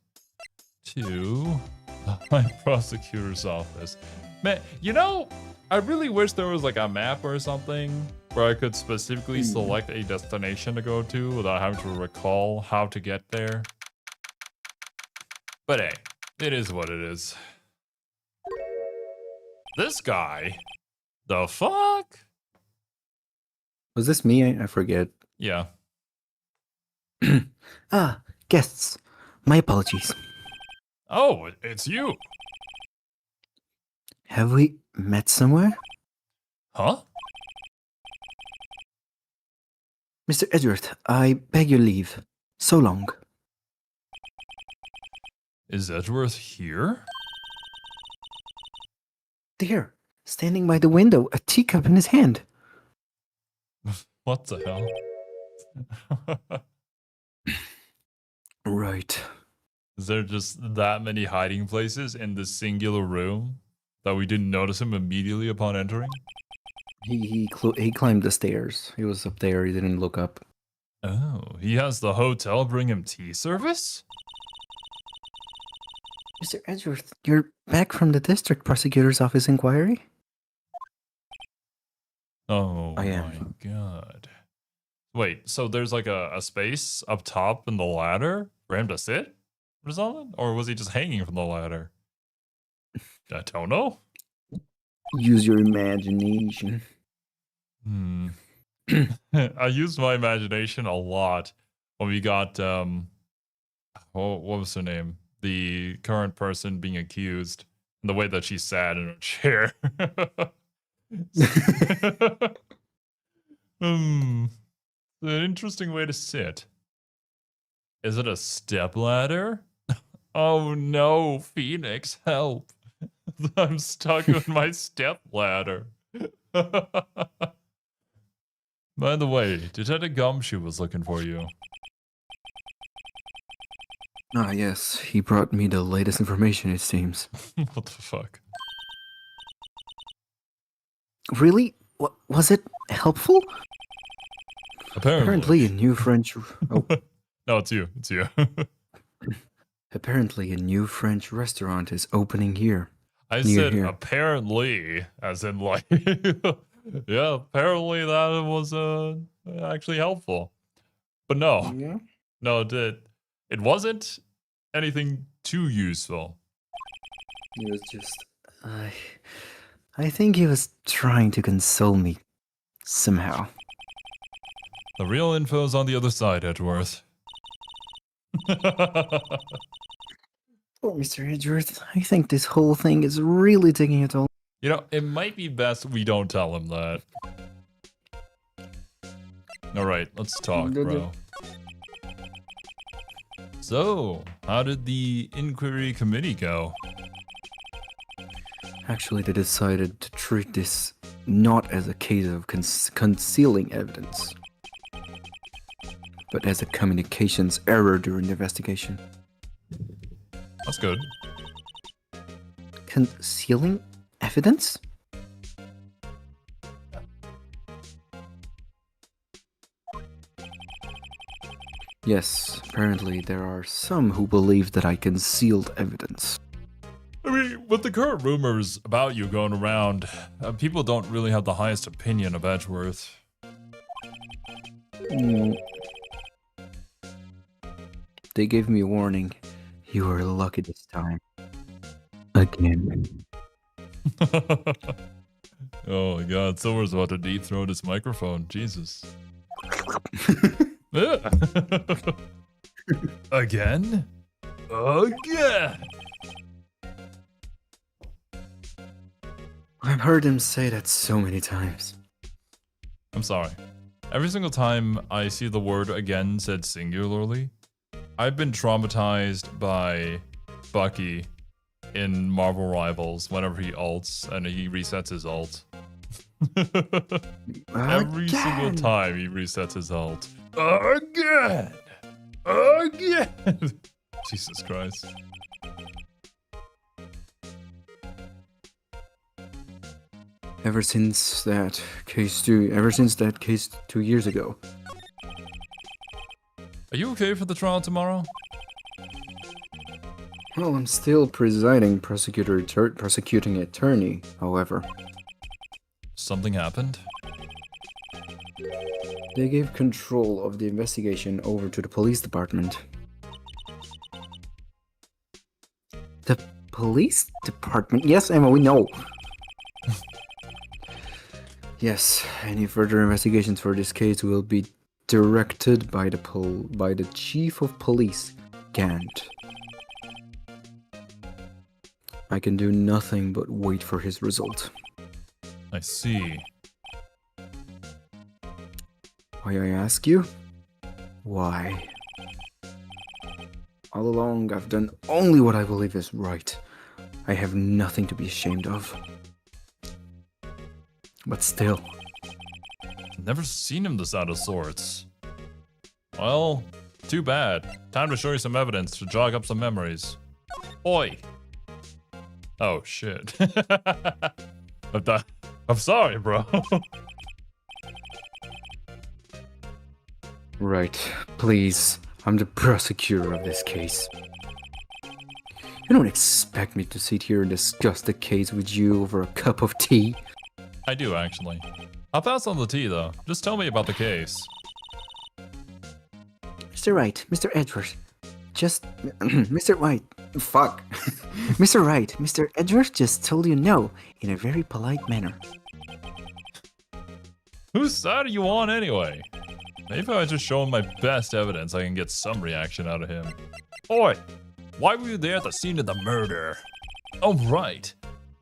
To the High Prosecutor's office. Man, you know, I really wish there was like a map or something where I could specifically select a destination to go to without having to recall how to get there. But hey, it is what it is. This guy? The fuck? Was this me? I forget. Yeah. Ah, guests. My apologies. Oh, it's you. Have we met somewhere? Huh? Mr. Edgeworth, I beg your leave. So long. Is Edgeworth here? There, standing by the window, a teacup in his hand. What the hell? Right. Is there just that many hiding places in this singular room that we didn't notice him immediately upon entering? He climbed the stairs. He was up there. He didn't look up. Oh, he has the hotel bring him tea service? Mr. Edgeworth, you're back from the district prosecutor's office inquiry? Oh I my am. god. Wait, so there's like a space up top in the ladder for him to sit or something? Or was he just hanging from the ladder? I don't know. Use your imagination. I used my imagination a lot when we got what was her name? The current person being accused, and the way that she sat in her chair. An interesting way to sit. Is it a step ladder? Oh no, Phoenix, help. I'm stuck with my step ladder. By the way, Detective Gumshoe was looking for you. Ah, yes. He brought me the latest information, it seems. What the fuck? Really? Was it helpful? Apparently A new French... Oh, No, it's you. It's you. apparently a new French restaurant is opening here. I Near said here. apparently, as in like, yeah, apparently that was actually helpful. But no, Yeah? no, it wasn't anything too useful. He was just... I think he was trying to console me. Somehow. The real info's on the other side, Edgeworth. Oh, Mr. Edgeworth, I think this whole thing is really taking a toll. You know, it might be best we don't tell him that. Alright, let's talk, bro. So, how did the inquiry committee go? Actually, they decided to treat this not as a case of concealing evidence, but as a communications error during the investigation. That's good. Concealing evidence? Yes, apparently there are some who believe that I concealed evidence. I mean, with the current rumors about you going around, people don't really have the highest opinion of Edgeworth. Mm. They gave me a warning. You were lucky this time. Again. Oh my god, Silver's about to deep throat his microphone. Jesus. Again? Again! I've heard him say that so many times. I'm sorry. Every single time I see the word again said singularly, I've been traumatized by Bucky in Marvel Rivals whenever he ults and he resets his ult. Every single Again. time he resets his alt. Again! Again! Jesus Christ. Ever since that case 2 years ago. Are you okay for the trial tomorrow? Well, I'm still prosecuting attorney, however. Something happened? They gave control of the investigation over to the police department. The police department? Yes, Emma, we know. Yes, any further investigations for this case will be directed by the chief of police, Gant. I can do nothing but wait for his result. I see. Why, I ask you? Why? All along, I've done only what I believe is right. I have nothing to be ashamed of. But still. Never seen him this out of sorts. Well, too bad. Time to show you some evidence to jog up some memories. Oi! Oh, shit. I'm sorry, bro. Right, please. I'm the prosecutor of this case. You don't expect me to sit here and discuss the case with you over a cup of tea? I do, actually. I'll pass on the tea, though. Just tell me about the case. Mr. Wright, Mr. Edwards. Just... Mr. White. Fuck. Mr. Wright, Mr. Edwards just told you no, in a very polite manner. Whose side are you on, anyway? Maybe if I just show him my best evidence, I can get some reaction out of him. Oi! Why were you there at the scene of the murder? Oh, right.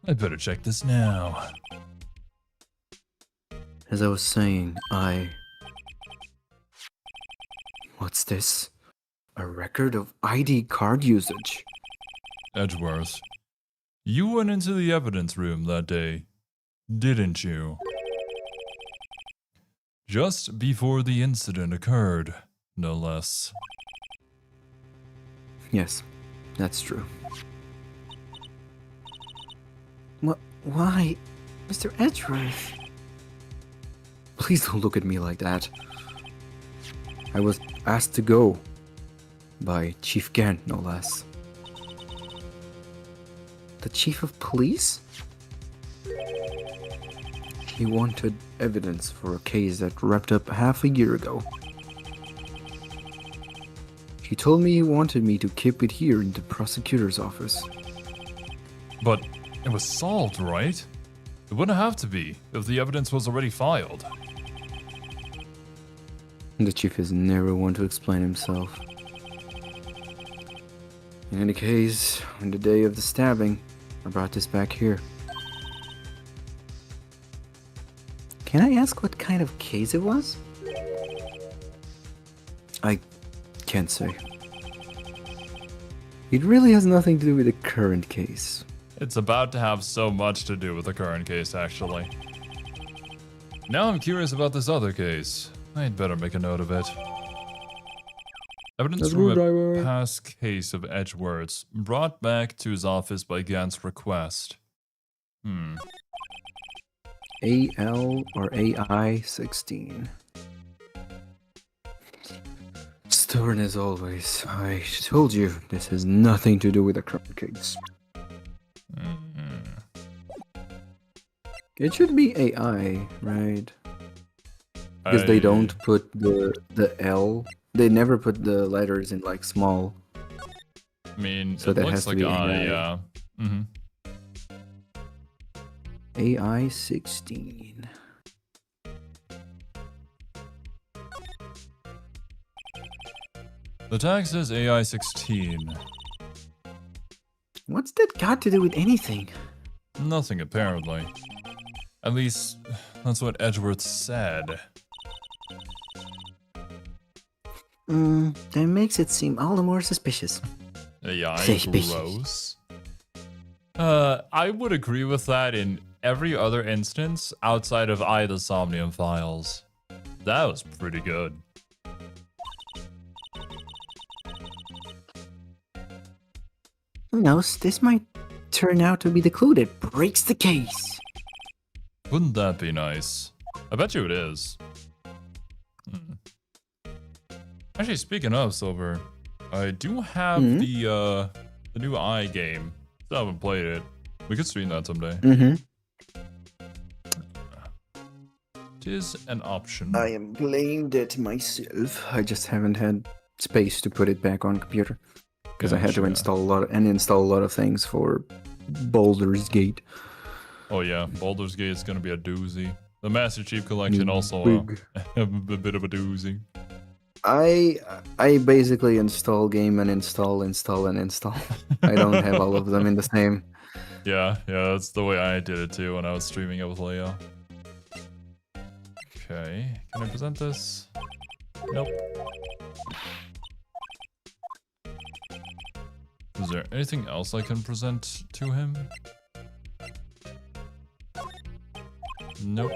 I better check this now. As I was saying, What's this? A record of ID card usage. Edgeworth, you went into the evidence room that day, didn't you? Just before the incident occurred, no less. Yes, that's true. Why? Mr. Edgeworth? Please don't look at me like that. I was asked to go. By Chief Gant, no less. The chief of police? He wanted evidence for a case that wrapped up half a year ago. He told me he wanted me to keep it here in the prosecutor's office. But it was solved, right? It wouldn't have to be if the evidence was already filed. The chief is never one to explain himself. In any case, on the day of the stabbing, I brought this back here. Can I ask what kind of case it was? I can't say. It really has nothing to do with the current case. It's about to have so much to do with the current case, actually. Now I'm curious about this other case. I'd better make a note of it. Evidence from a past case of Edgeworth's brought back to his office by Gant's request. AL or AI 16. Stubborn as always. I told you this has nothing to do with the current case. It should be AI, right? Because they don't put the L. They never put the letters in like small. I mean, so it that looks has to like be yeah. AI 16. The tag says AI 16. What's that got to do with anything? Nothing, apparently. At least, that's what Edgeworth said. That makes it seem all the more suspicious. AI Suspicious. gross. I would agree with that in every other instance outside of the Somnium files. That was pretty good. Who knows? This might turn out to be the clue that breaks the case. Wouldn't that be nice? I bet you it is. Actually, speaking of Silver, I do have the new I game. Still haven't played it. We could stream that someday. It is an option. I am playing that myself. I just haven't had space to put it back on computer because I had to install a lot of things for Baldur's Gate. Oh yeah, Baldur's Gate is gonna be a doozy. The Master Chief Collection also a bit of a doozy. I basically install game and install and install. I don't have all of them in the same. Yeah, that's the way I did it too when I was streaming it with Leo. Okay, can I present this? Nope. Is there anything else I can present to him? Nope.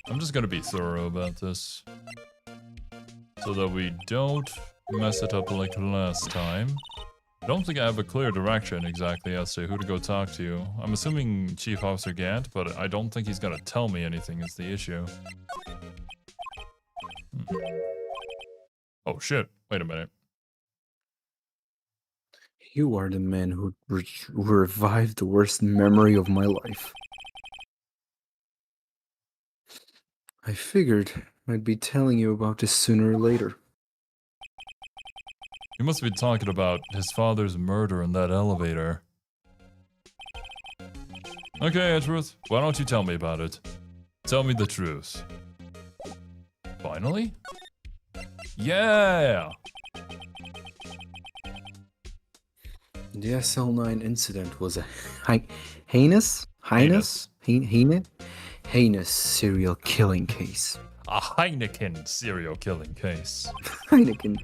I'm just gonna be thorough about this, so that we don't mess it up like last time. I don't think I have a clear direction exactly as to who to go talk to. I'm assuming Chief Officer Gant, but I don't think he's gonna tell me anything is the issue. Oh shit, wait a minute. You are the man who revived the worst memory of my life. I figured I'd be telling you about this sooner or later. You must be talking about his father's murder in that elevator. Okay, Edgeworth, why don't you tell me about it? Tell me the truth. Finally? Yeah! The SL9 incident was a heinous serial killing case. A Heineken serial killing case. Heineken.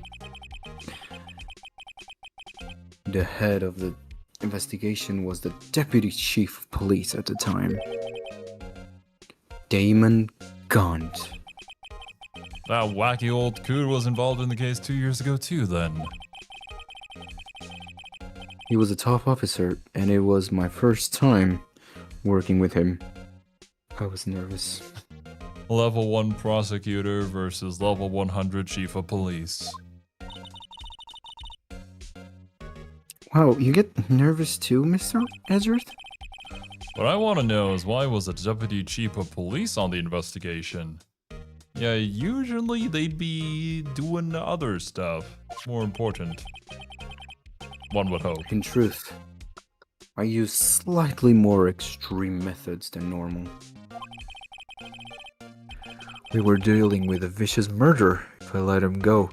The head of the investigation was the deputy chief of police at the time, Damon Gaunt. That wacky old coot was involved in the case 2 years ago too, then. He was a top officer, and it was my first time working with him. I was nervous. Level 1 prosecutor versus level 100 chief of police. Wow, you get nervous too, Mr. Edgeworth? What I want to know is why was the deputy chief of police on the investigation? Yeah, usually they'd be doing other stuff. More important. One would hope. In truth, I used slightly more extreme methods than normal. We were dealing with a vicious murderer. If I let him go,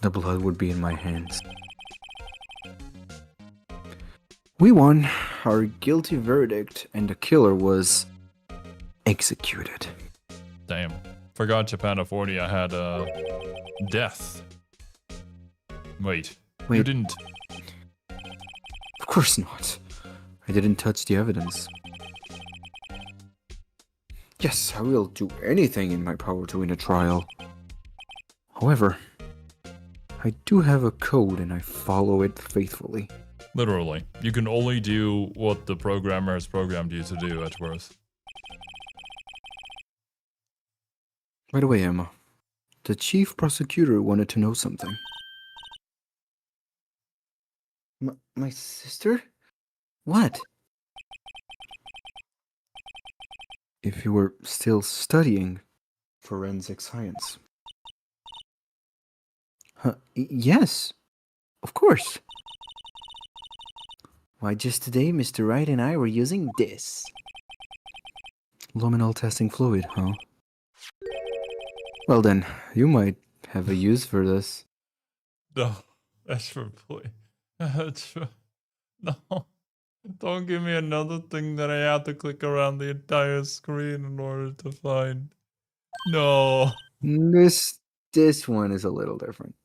the blood would be in my hands. We won our guilty verdict, and the killer was executed. Damn. Forgot Japanifornia had death. Wait, you didn't... Of course not. I didn't touch the evidence. Yes, I will do anything in my power to win a trial. However, I do have a code and I follow it faithfully. Literally. You can only do what the programmer has programmed you to do, Edgeworth. By the way, Emma, the chief prosecutor wanted to know something. My sister? What? If you were still studying forensic science. Yes, of course. Why, just today, Mr. Wright and I were using this. Luminol testing fluid, huh? Well then, you might have a use for this. No, Edgeworth, please. Edgeworth. No. Don't give me another thing that I have to click around the entire screen in order to find. No. This one is a little different.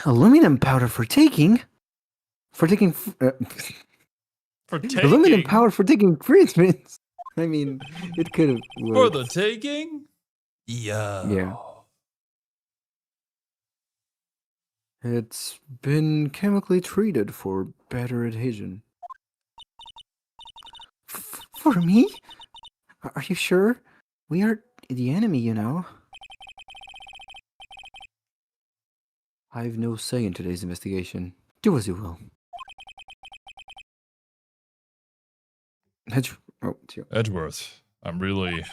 Aluminum powder for taking? For taking For limited taking? power for taking fingerprints. I mean, it could have For worked. the taking? Yeah. It's been chemically treated for better adhesion. For me? Are you sure? We are the enemy, you know. I've no say in today's investigation. Do as you will. Oh, it's you. Edgeworth, I'm really...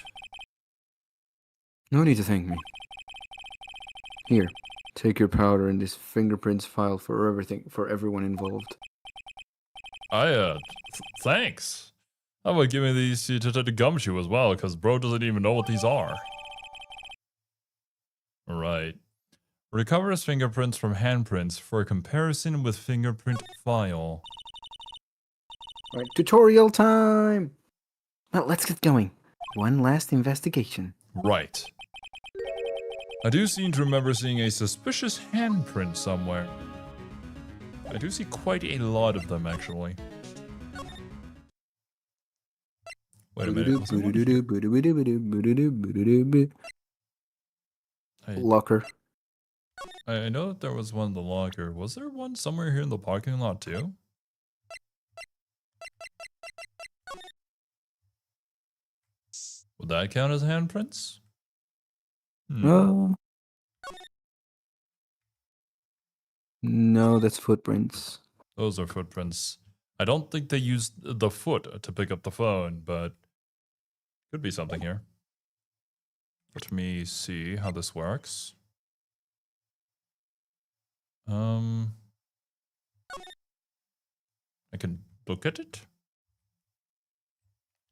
No need to thank me. Here, take your powder and this fingerprints file for everyone involved. Thanks. How about giving these to Detective Gumshoe as well, because bro doesn't even know what these are. Alright. Recovers fingerprints from handprints for comparison with fingerprint file. Alright, tutorial time! Well, let's get going. One last investigation. Right. I do seem to remember seeing a suspicious handprint somewhere. I do see quite a lot of them, actually. Wait a minute. Was there one here? Locker. I know that there was one in the locker. Was there one somewhere here in the parking lot, too? Would that count as handprints? No, that's footprints. Those are footprints. I don't think they used the foot to pick up the phone, but could be something here. Let me see how this works. I can look at it.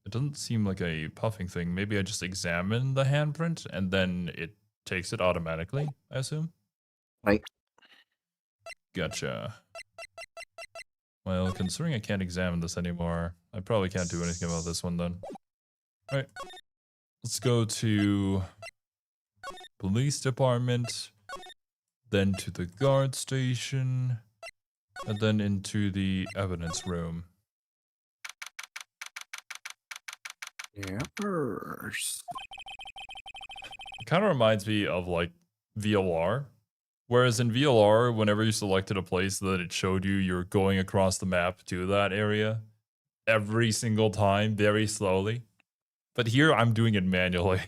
It doesn't seem like a puffing thing. Maybe I just examine the handprint and then it takes it automatically, I assume. Right. Gotcha. Well, considering I can't examine this anymore, I probably can't do anything about this one then. Alright. Let's go to police department, then to the guard station, and then into the evidence room. Yeah. It kind of reminds me of like VLR. Whereas in VLR, whenever you selected a place that it showed you you're going across the map to that area every single time, very slowly. But here I'm doing it manually.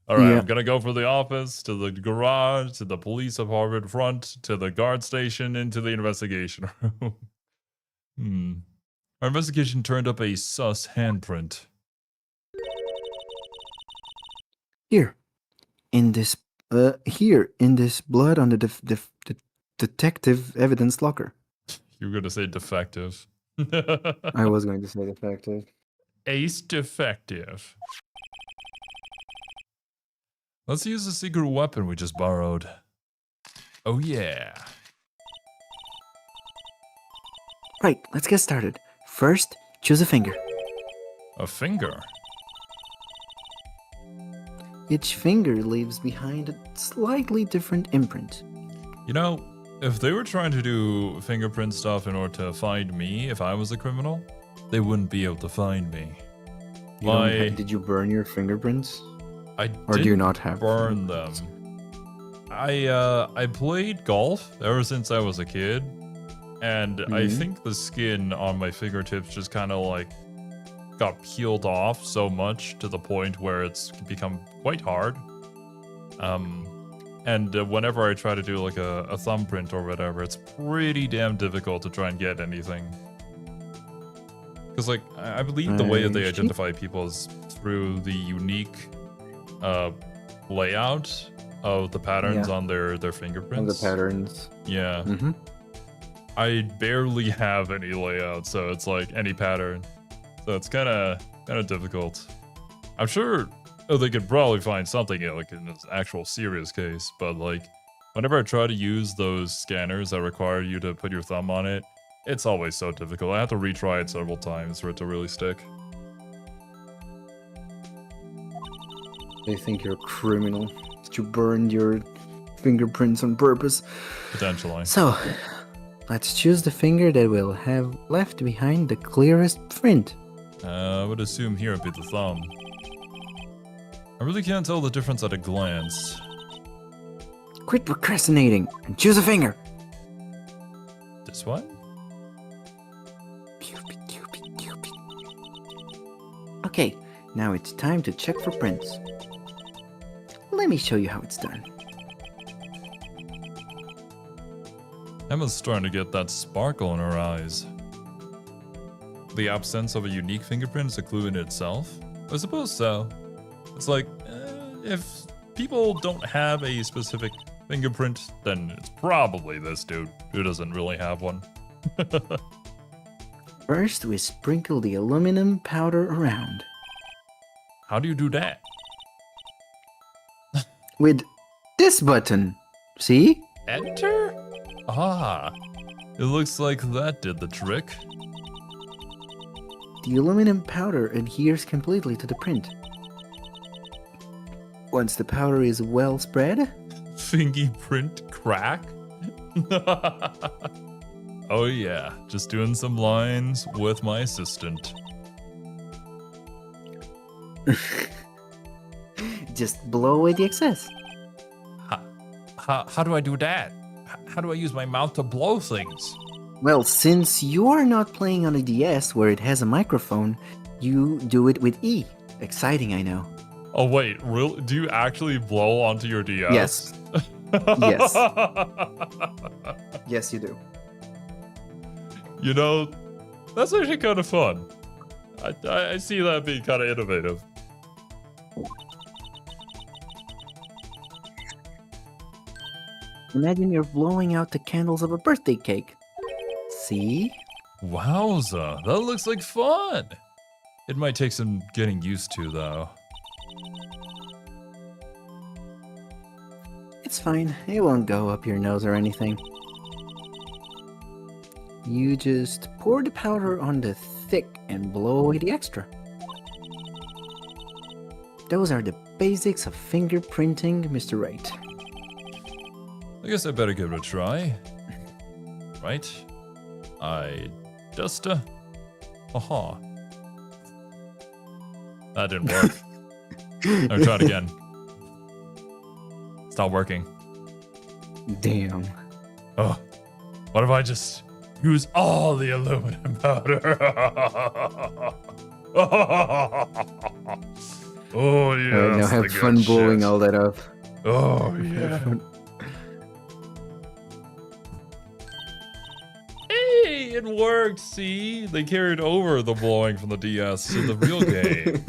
All right, Yeah. I'm going to go from the office to the garage, to the police department front, to the guard station, into the investigation room. Our investigation turned up a sus handprint. Here, in this blood on the detective evidence locker. You were going to say defective. I was going to say defective. Ace defective. Let's use the secret weapon we just borrowed. Oh yeah. Right, let's get started. First, choose a finger. A finger? Each finger leaves behind a slightly different imprint. You know, if they were trying to do fingerprint stuff in order to find me if I was a criminal, they wouldn't be able to find me. Did you burn your fingerprints? I Or do you not have burn them. I played golf ever since I was a kid, and I think the skin on my fingertips just kind of like got peeled off so much to the point where it's become quite hard. And whenever I try to do like a thumbprint or whatever, it's pretty damn difficult to try and get anything. Because like I believe the way that they identify people is through the unique layout of the patterns on their fingerprints. On the patterns. Yeah. I barely have any layout, so it's like any pattern. So it's kind of difficult. I'm sure they could probably find something like in this actual serious case, but like whenever I try to use those scanners that require you to put your thumb on it, it's always so difficult. I have to retry it several times for it to really stick. They think you're a criminal. That you burned your fingerprints on purpose. Potentially. So, Let's choose the finger that will have left behind the clearest print. I would assume here would be the thumb. I really can't tell the difference at a glance. Quit procrastinating and choose a finger. This one? Cupid, Cupid, Cupid. Okay, now it's time to check for prints. Let me show you how it's done. Emma's starting to get that sparkle in her eyes. The absence of a unique fingerprint is a clue in itself? I suppose so. It's like, if people don't have a specific fingerprint, then it's probably this dude who doesn't really have one. First, we sprinkle the aluminum powder around. How do you do that? With this button. See? Enter? Ah, it looks like that did the trick. The aluminum powder adheres completely to the print. Once the powder is well spread, Fingy print crack? Oh yeah, just doing some lines with my assistant. just blow away the excess. How do I do that? How do I use my mouth to blow things? Well, since you are not playing on a DS where it has a microphone, you do it with E. Exciting, I know. Oh wait, really? Do you actually blow onto your DS? Yes. Yes. Yes, you do. You know, that's actually kind of fun. I see that being kind of innovative. Imagine you're blowing out the candles of a birthday cake. See? Wowza, that looks like fun. It might take some getting used to, though. It's fine. It won't go up your nose or anything. You just pour the powder on the thick and blow away the extra. Those are the basics of fingerprinting, Mr. Wright. I guess I better give it a try. Right? I dusta. Aha. That didn't work. I'll try it again. It's not working. Damn. Oh, what if I just use all the aluminum powder? Oh yeah. Alright, now have fun blowing all that up. Oh yeah. Hey, it worked. See, they carried over the blowing from the DS to the real game.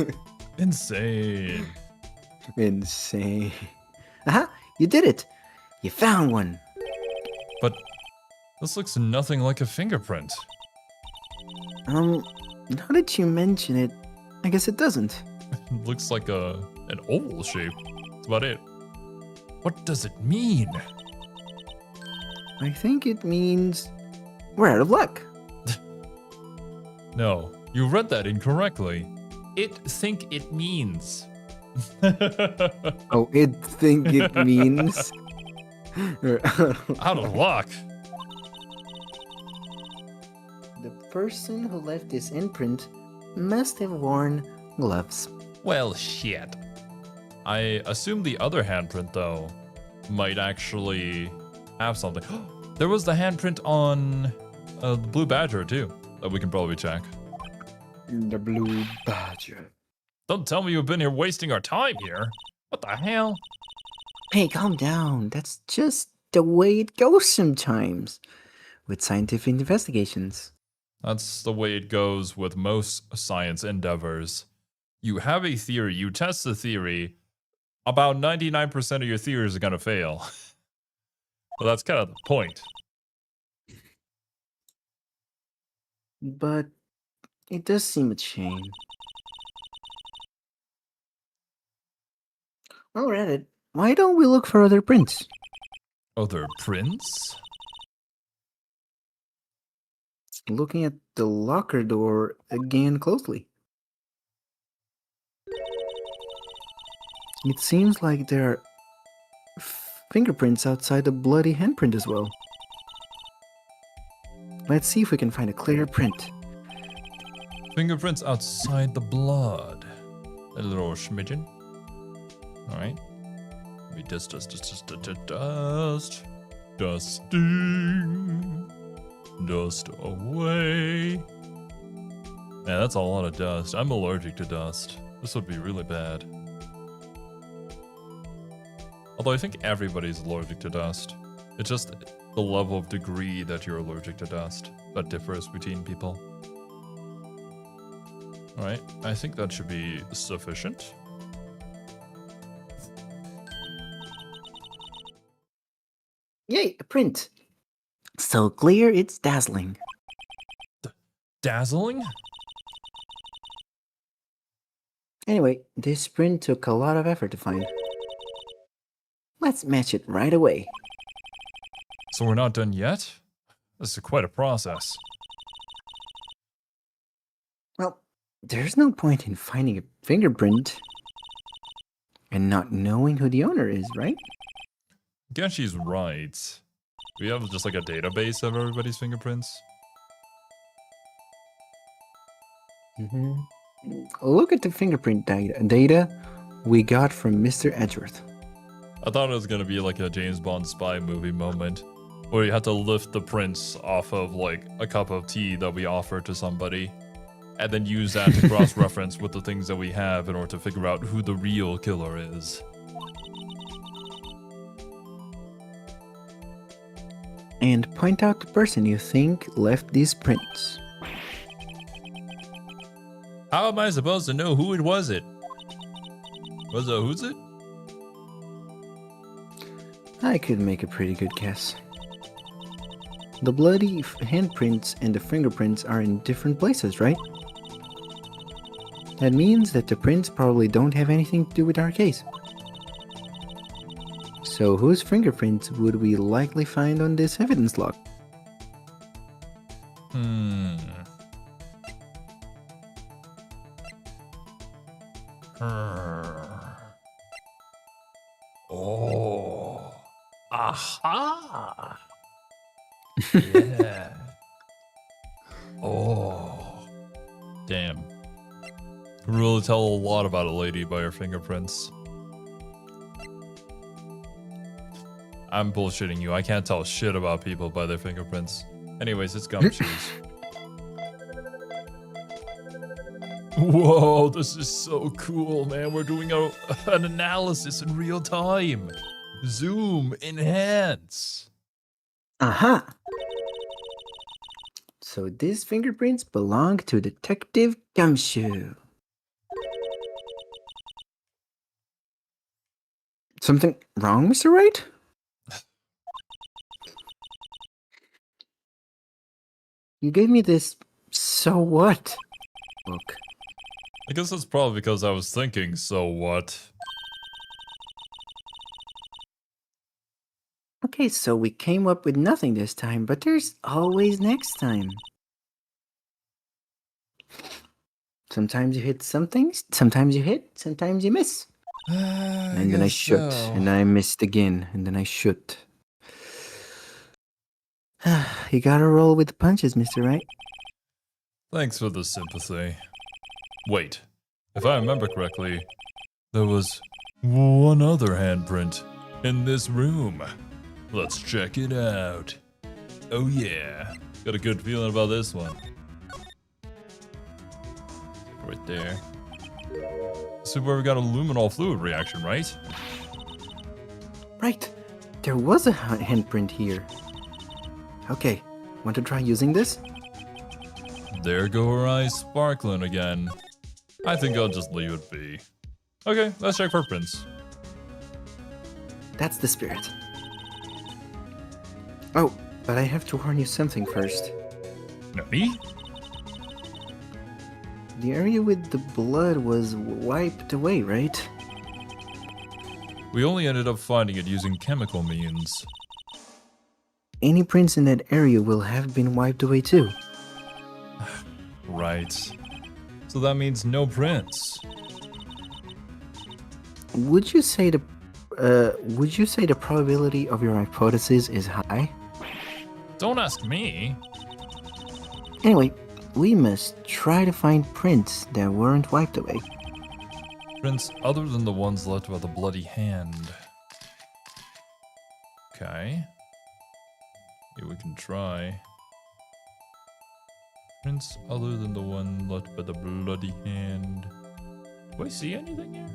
Insane. Insane. Aha! You did it! You found one! But this looks nothing like a fingerprint. Now that you mention it, I guess it doesn't. It looks like an oval shape. That's about it. What does it mean? I think it means we're out of luck. No, you read that incorrectly. Think it means. Oh, it think it means Out of luck. The person who left this imprint must have worn gloves. Well, shit. I assume the other handprint, though, might actually have something. There was the handprint on the Blue Badger, too, that we can probably check. The Blue Badger. Don't tell me you've been here wasting our time here. What the hell? Hey, calm down. That's just the way it goes sometimes with scientific investigations. That's the way it goes with most science endeavors. You have a theory, you test the theory, about 99% of your theories are going to fail. Well, that's kind of the point. But it does seem a shame. While we're at it, why don't we look for other prints? Other prints? Looking at the locker door again closely. It seems like there are fingerprints outside the bloody handprint as well. let's see if we can find a clear print. Fingerprints outside the blood. A little smidgen. Alright. We dust. Dusting. Dust away. Man, that's a lot of dust. I'm allergic to dust. This would be really bad. Although I think everybody's allergic to dust. It's just the level of degree that you're allergic to dust that differs between people. Alright, I think that should be sufficient. Yay, a print! So clear, it's dazzling. Dazzling? Anyway, this print took a lot of effort to find. Let's match it right away. So we're not done yet? This is quite a process. Well, there's no point in finding a fingerprint and not knowing who the owner is, right? I guess she's right. We have just like a database of everybody's fingerprints. Look at the fingerprint data we got from Mr. Edgeworth. I thought it was gonna be like a James Bond spy movie moment, where you have to lift the prints off of like a cup of tea that we offer to somebody, and then use that to cross-reference with the things that we have in order to figure out who the real killer is. And point out the person you think left these prints. How am I supposed to know who it was? Who's it? I could make a pretty good guess. The bloody handprints and the fingerprints are in different places, right? That means that the prints probably don't have anything to do with our case. So whose fingerprints would we likely find on this evidence log? Oh. Aha. Yeah. Oh. Damn. Can really tell a lot about a lady by her fingerprints. I'm bullshitting you. I can't tell shit about people by their fingerprints. Anyways, it's gumshoes. Whoa, this is so cool, man. We're doing an analysis in real time. Zoom, enhance. Aha! So these fingerprints belong to Detective Gumshoe. Something wrong, Mr. Wright? You gave me this so what book. I guess that's probably because I was thinking, so what? Okay, so we came up with nothing this time, but there's always next time. Sometimes you hit something, sometimes you hit, sometimes you miss. And then I shoot, and I missed again, and then I shoot. You gotta roll with the punches, Mr. Wright. Thanks for the sympathy. Wait, if I remember correctly, there was one other handprint in this room. Let's check it out. Oh yeah, got a good feeling about this one. Right there. This is where we got a luminol fluid reaction, right? Right, there was a handprint here. Okay, want to try using this? There go her eyes sparkling again. I think I'll just leave it be. Okay, let's check for prints. That's the spirit. Oh, but I have to warn you something first. Me? The area with the blood was wiped away, right? We only ended up finding it using chemical means. Any prints in that area will have been wiped away too. Right. So that means no prints. Would you say the probability of your hypothesis is high? Don't ask me. Anyway, we must try to find prints that weren't wiped away. Prints other than the ones left by the bloody hand. Okay. Yeah, we can try. Prints other than the one left by the bloody hand. Do I see anything here?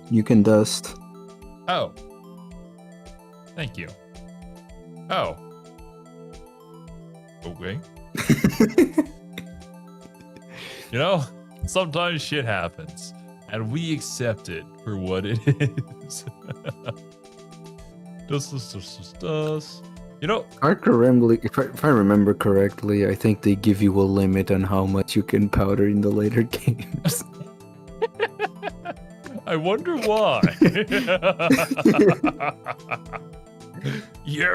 You can dust. Oh. Thank you. Oh. Okay. You know, sometimes shit happens, and we accept it for what it is. Dust. You know, If I remember correctly, I think they give you a limit on how much you can powder in the later games. I wonder why. Yeah.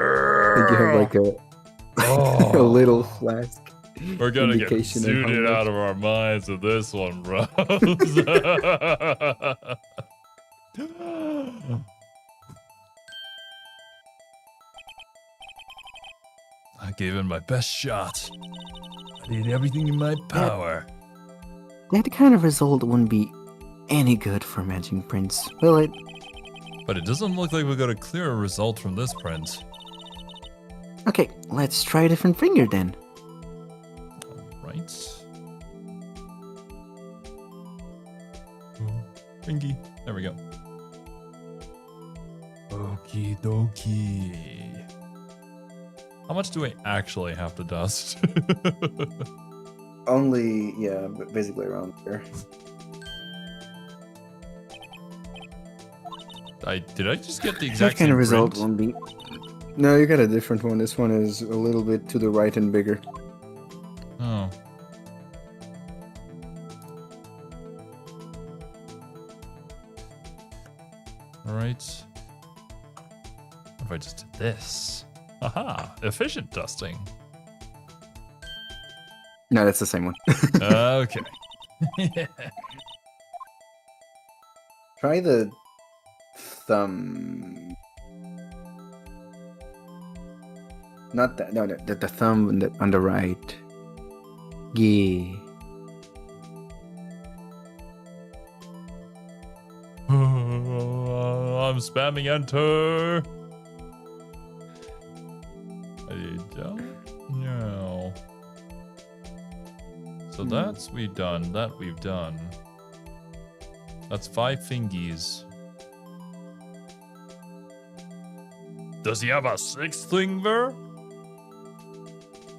I think you have like a little flask. We're gonna get indication of how zooted much. out of our minds with this one, bro. I gave it my best shot. I did everything in my power. That kind of result wouldn't be any good for matching prints, will it? But it doesn't look like we got a clearer result from this print. Okay, let's try a different finger then. Alright. Ringy. There we go. Okie dokie. How much do I actually have to dust? Only, yeah, basically around there. Did I just get the That exact kind same of result print? won't be. No, you got a different one. This one is a little bit to the right and bigger. Oh. Alright. What if I just did this? Aha! Efficient dusting. No, that's the same one. Okay. Try the thumb. Not that. No, the thumb on the right. Yeah. I'm spamming enter. I don't know. So that's we've done. That we've done. That's 5 fingies. Does he have a 6th finger?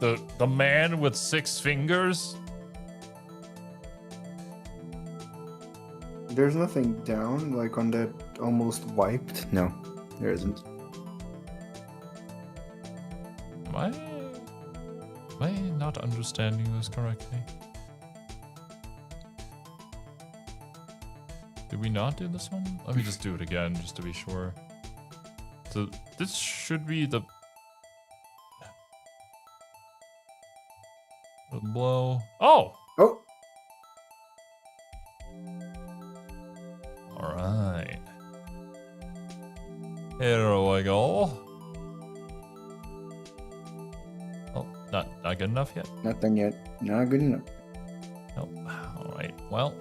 The man with 6 fingers? There's nothing down, like on that almost wiped. No, there isn't. Am I not understanding this correctly? Did we not do this one? Let me just do it again, just to be sure. So this should be the blow. Oh! Oh! Alright. Here we go. Oh, not good enough yet? Not done yet. Not good enough. Nope. Alright, well.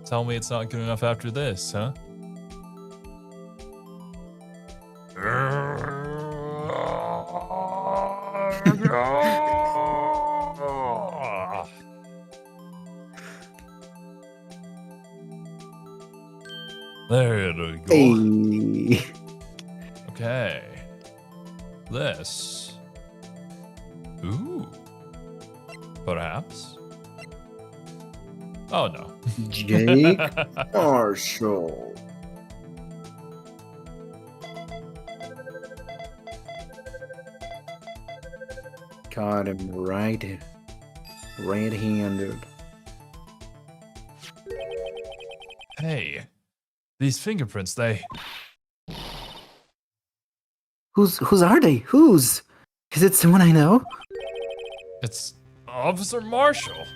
Tell me it's not good enough after this, huh? There we go. Hey. Okay. This. Ooh. Perhaps. Oh no. Jake Marshall. Caught him red-handed. Hey. These fingerprints, they... Whose are they? Whose? Is it someone I know? It's Officer Marshall.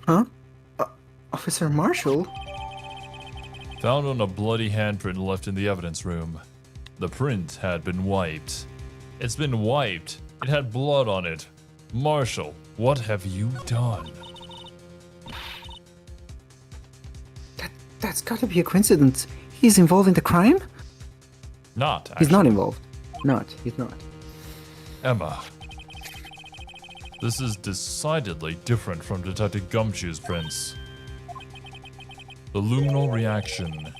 Huh? Officer Marshall? Found on a bloody handprint left in the evidence room. The print had been wiped. It's been wiped. It had blood on it. Marshall, what have you done? That's gotta be a coincidence. He's involved in the crime? Not, actually. He's not involved. He's not. Emma. This is decidedly different from Detective Gumshoe's prints. The luminal reaction,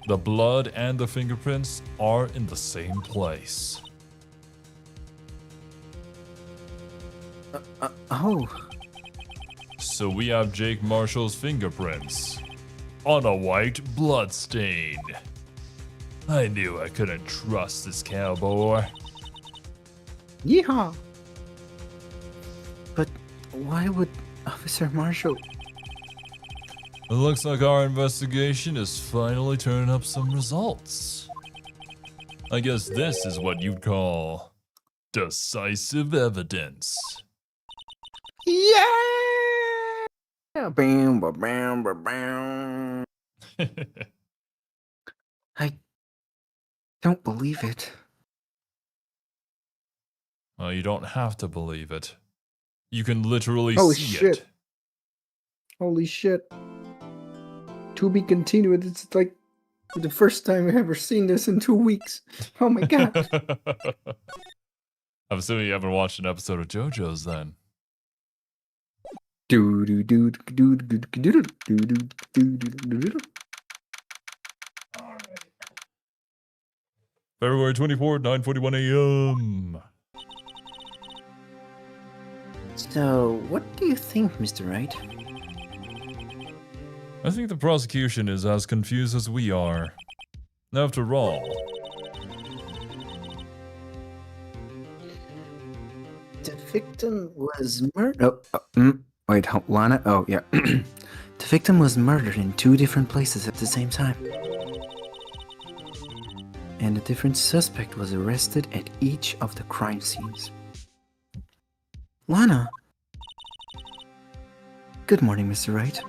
the blood and the fingerprints are in the same place. Oh. So we have Jake Marshall's fingerprints on a white bloodstain. I knew I couldn't trust this cowboy. Yeehaw! But why would Officer Marshall... It looks like our investigation is finally turning up some results. I guess this is what you'd call decisive evidence. Yeah! Bam, ba, bam, ba, bam. I don't believe it. Well, you don't have to believe it. You can literally Holy see shit. it. Holy shit. To be continued. It's like the first time I've ever seen this in 2 weeks. Oh my god. I'm assuming you haven't watched an episode of JoJo's then. February 24th, 9:41 a.m. So, what do you think, Mr. Wright? I think the prosecution is as confused as we are. After all, The victim was murdered. Wait, Lana? Oh, yeah. The victim was murdered in 2 different places at the same time. And a different suspect was arrested at each of the crime scenes. Lana! Good morning, Mr. Wright.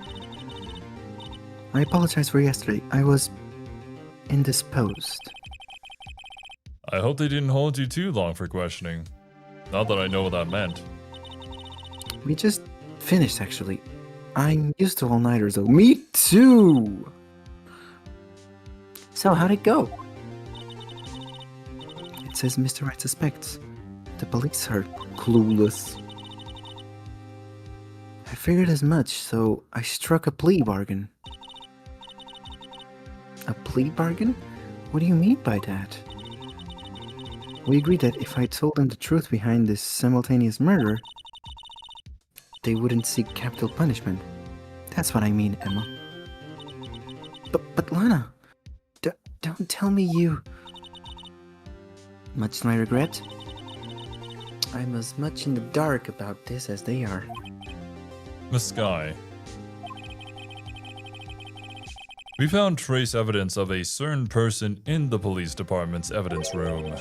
I apologize for yesterday. I was indisposed. I hope they didn't hold you too long for questioning. Not that I know what that meant. We just finished, actually. I'm used to all-nighters, though. Me too! So, how'd it go? It says Mr. Wright suspects. The police are clueless. I figured as much, so I struck a plea bargain. A plea bargain? What do you mean by that? We agreed that if I told them the truth behind this simultaneous murder, they wouldn't seek capital punishment. That's what I mean, Emma. But Lana, don't tell me you... Much to my regret, I'm as much in the dark about this as they are. Miss Sky. We found trace evidence of a certain person in the police department's evidence room.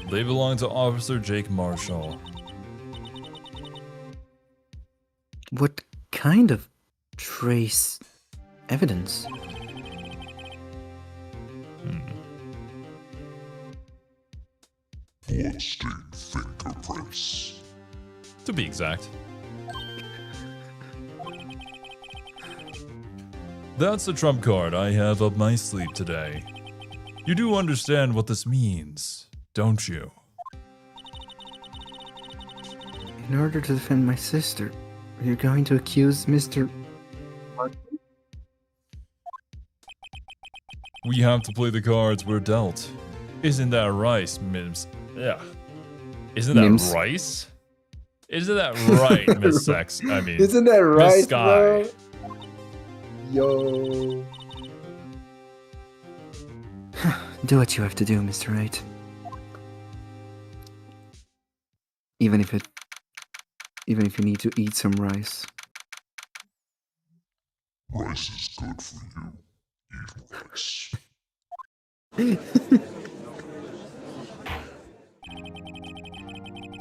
They belong to Officer Jake Marshall. What kind of trace evidence? Bloodstained fingerprints. To be exact. That's the trump card I have up my sleeve today. You do understand what this means, don't you? In order to defend my sister, you're going to accuse Mr. We have to play the cards we're dealt. Isn't that right, Mims? Yeah. Isn't that Mims? rice? Isn't that right, Miss Sex? I mean, Isn't that right, Miss Sky. bro? Yo. Do what you have to do, Mr. Wright. Even if you need to eat some rice. Rice is good for you. Eat rice.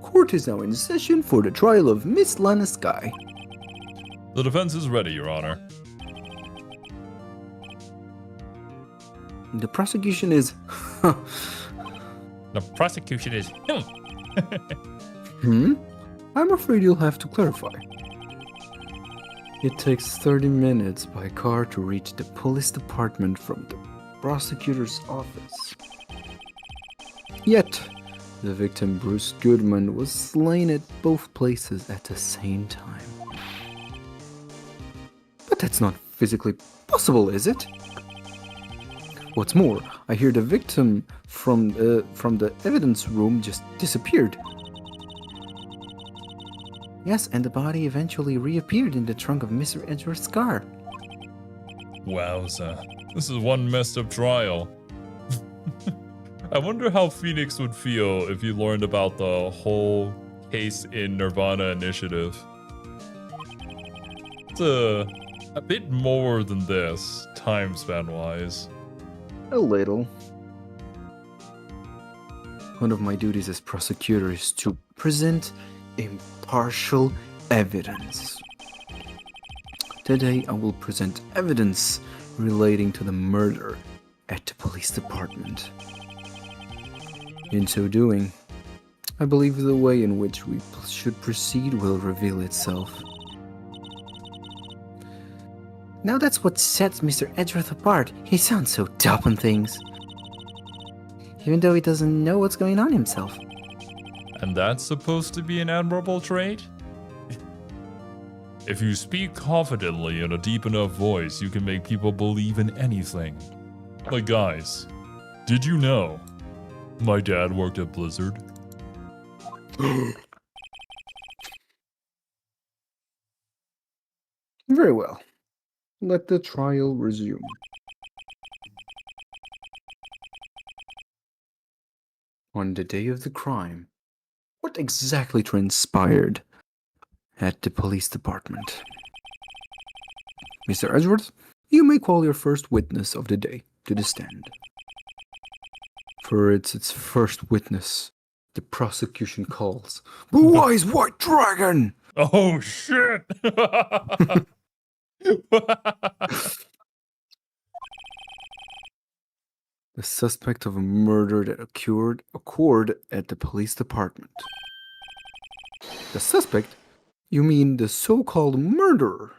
Court court is now in session for the trial of Miss Lana Sky. The defense is ready, Your Honor. The prosecution is... The prosecution is... I'm afraid you'll have to clarify. It takes 30 minutes by car to reach the police department from the prosecutor's office. Yet, the victim Bruce Goodman was slain at both places at the same time. But that's not physically possible, is it? What's more, I hear the victim from the evidence room just disappeared. Yes, and the body eventually reappeared in the trunk of Mr. Edgeworth's car. Wowza. This is one messed up trial. I wonder how Phoenix would feel if he learned about the whole case in Nirvana initiative. It's a bit more than this, time span wise. A little. One of my duties as prosecutor is to present impartial evidence. Today I will present evidence relating to the murder at the police department. In so doing, I believe the way in which we should proceed will reveal itself. Now that's what sets Mr. Edgeworth apart. He sounds so top on things. Even though he doesn't know what's going on himself. And that's supposed to be an admirable trait? If you speak confidently in a deep enough voice, you can make people believe in anything. Like, guys, did you know my dad worked at Blizzard? Very well. Let the trial resume. On the day of the crime, what exactly transpired at the police department? Mr. Edgeworth, you may call your first witness of the day to the stand. For its first witness, the prosecution calls Blue Eyes White Dragon! Oh shit! The suspect of a murder that occurred at the police department. The suspect? You mean the so-called murderer?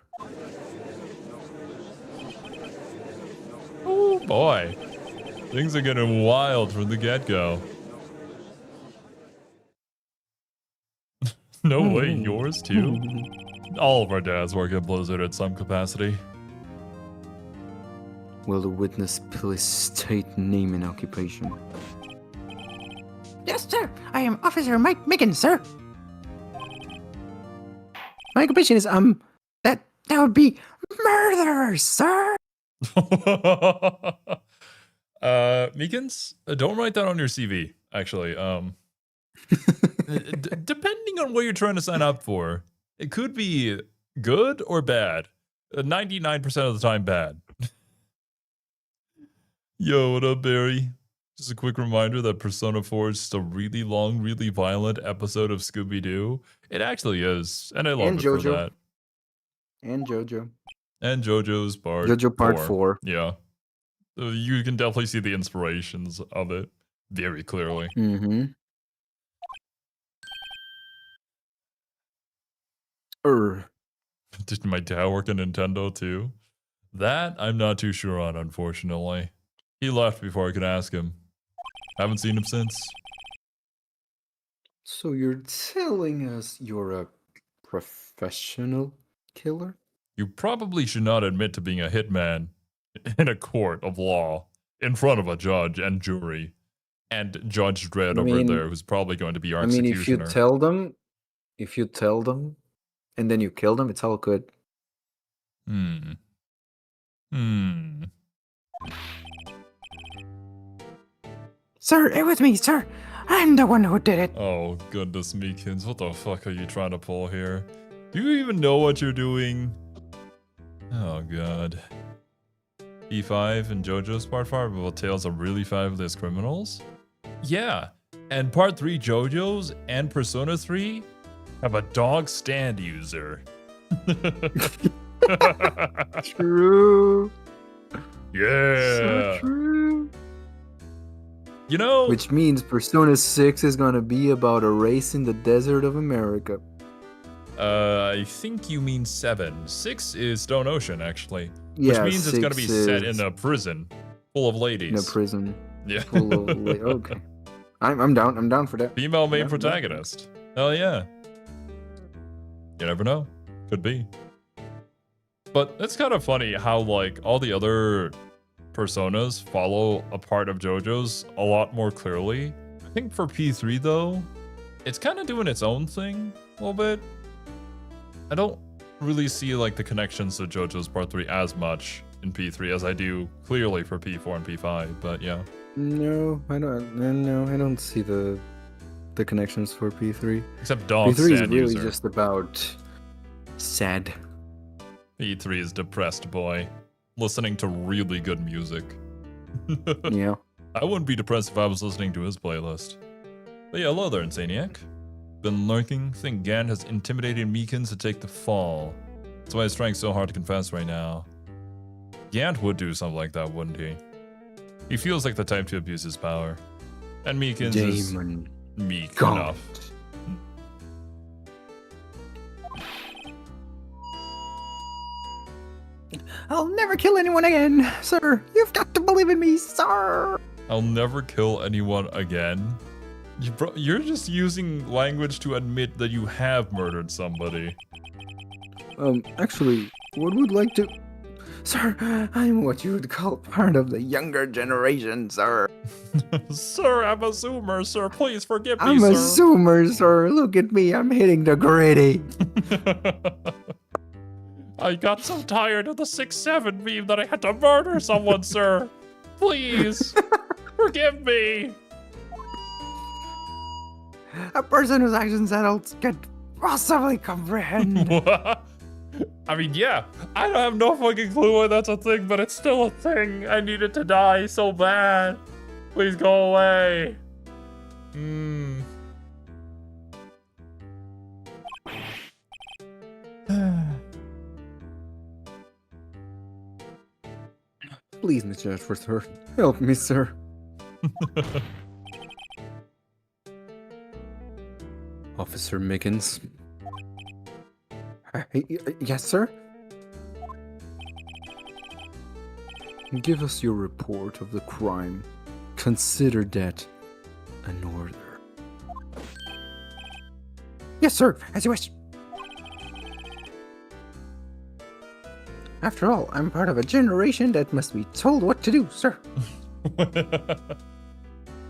Oh boy. Things are getting wild from the get-go. No way, yours too? All of our dads work at Blizzard at some capacity. Will the witness please state name and occupation? Yes, sir. I am Officer Mike Miggins, sir. My occupation is, That would be murderer, sir. Meekins, don't write that on your CV, actually. Depending on what you're trying to sign up for, it could be good or bad. 99% of the time, bad. Yo, what up, Barry? Just a quick reminder that Persona 4 is just a really long, really violent episode of Scooby-Doo. It actually is, and I love it for that. And JoJo. And JoJo's part JoJo Part 4. Yeah. You can definitely see the inspirations of it very clearly. Mm-hmm. Did my dad work at Nintendo too? That I'm not too sure on, unfortunately. He left before I could ask him. Haven't seen him since. So you're telling us you're a professional killer? You probably should not admit to being a hitman in a court of law in front of a judge and jury and Judge Dredd over there, who's probably going to be our executioner. If you tell them, and then you kill them, it's all good. Sir, it was me, sir. I'm the one who did it. Oh, goodness Meekins, what the fuck are you trying to pull here? Do you even know what you're doing? Oh, God. E5 and JoJo's Part 5 about tales of really fabulous criminals? Yeah, And Part 3 JoJo's and Persona 3 have a dog stand user. True. Yeah. So true. You know, Which means Persona 6 is gonna be about a race in the desert of America. I think you mean 7. 6 is Stone Ocean, actually. Yeah, Which means it's gonna be 6 set is in a prison full of ladies. in a prison. Yeah. Full of okay. I'm down. I'm down for that. Female main Yeah, protagonist. Hell yeah. You never know. Could be. But it's kind of funny how, like, all the other personas follow a part of JoJo's a lot more clearly. I think for P3, though, it's kind of doing its own thing a little bit. I don't really see, like, the connections to JoJo's Part 3 as much in P3 as I do clearly for P4 and P5, but yeah. No, I don't. No, I don't see the connections for P3. Except Dog P3 is Stand really User. just about sad. P3 is depressed boy, listening to really good music. Yeah. I wouldn't be depressed if I was listening to his playlist. But yeah, hello there, Insaniac. Been lurking, think Gan has intimidated Meekins to take the fall. That's why he's trying so hard to confess right now. Gant would do something like that, wouldn't he? He feels like the type to abuse his power. And Meekins is Damon. meek Gaunt. enough. I'll never kill anyone again, sir. You've got to believe in me, sir. I'll never kill anyone again. You're just using language to admit that you have murdered somebody. Actually, one would like to. Sir, I'm what you would call part of the younger generation, sir. Sir, I'm a zoomer, sir. Please forgive me, I'm a sir. zoomer, sir. Look at me, I'm hitting the gritty. I got so tired of the 6-7 meme that I had to murder someone, sir. Please, forgive me. A person whose actions adults can possibly comprehend. What? I mean, yeah, I don't have no fucking clue why that's a thing, but it's still a thing. I need it to die so bad. Please go away. Please, Mr. Ashworth, sir. Help me, sir. Officer Mickens. Yes, sir? Give us your report of the crime. Consider that an order. Yes, sir. As you wish. After all, I'm part of a generation that must be told what to do, sir.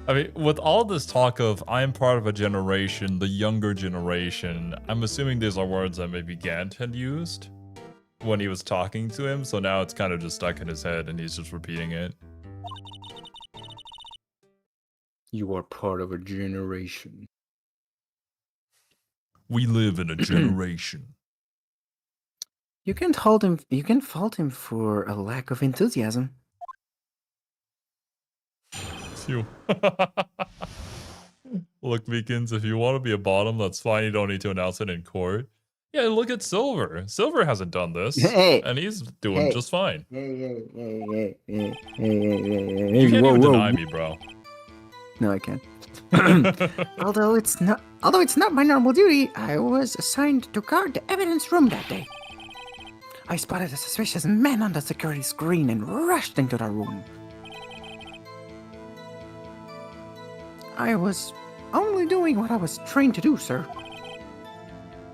I mean, with all this talk of I'm part of a generation, the younger generation, I'm assuming these are words that maybe Gant had used when he was talking to him, so now it's kind of just stuck in his head and he's just repeating it. You are part of a generation. We live in a generation. You can't hold him. You can fault him for a lack of enthusiasm. You. Look, Meekins, if you want to be a bottom, that's fine. You don't need to announce it in court. Yeah, look at Silver. Silver hasn't done this, Hey, and he's doing just fine. Hey, You can't even deny me, bro. No, I can't. Although it's not my normal duty, I was assigned to guard the evidence room that day. I spotted a suspicious man on the security screen and rushed into the room. I was only doing what I was trained to do, sir.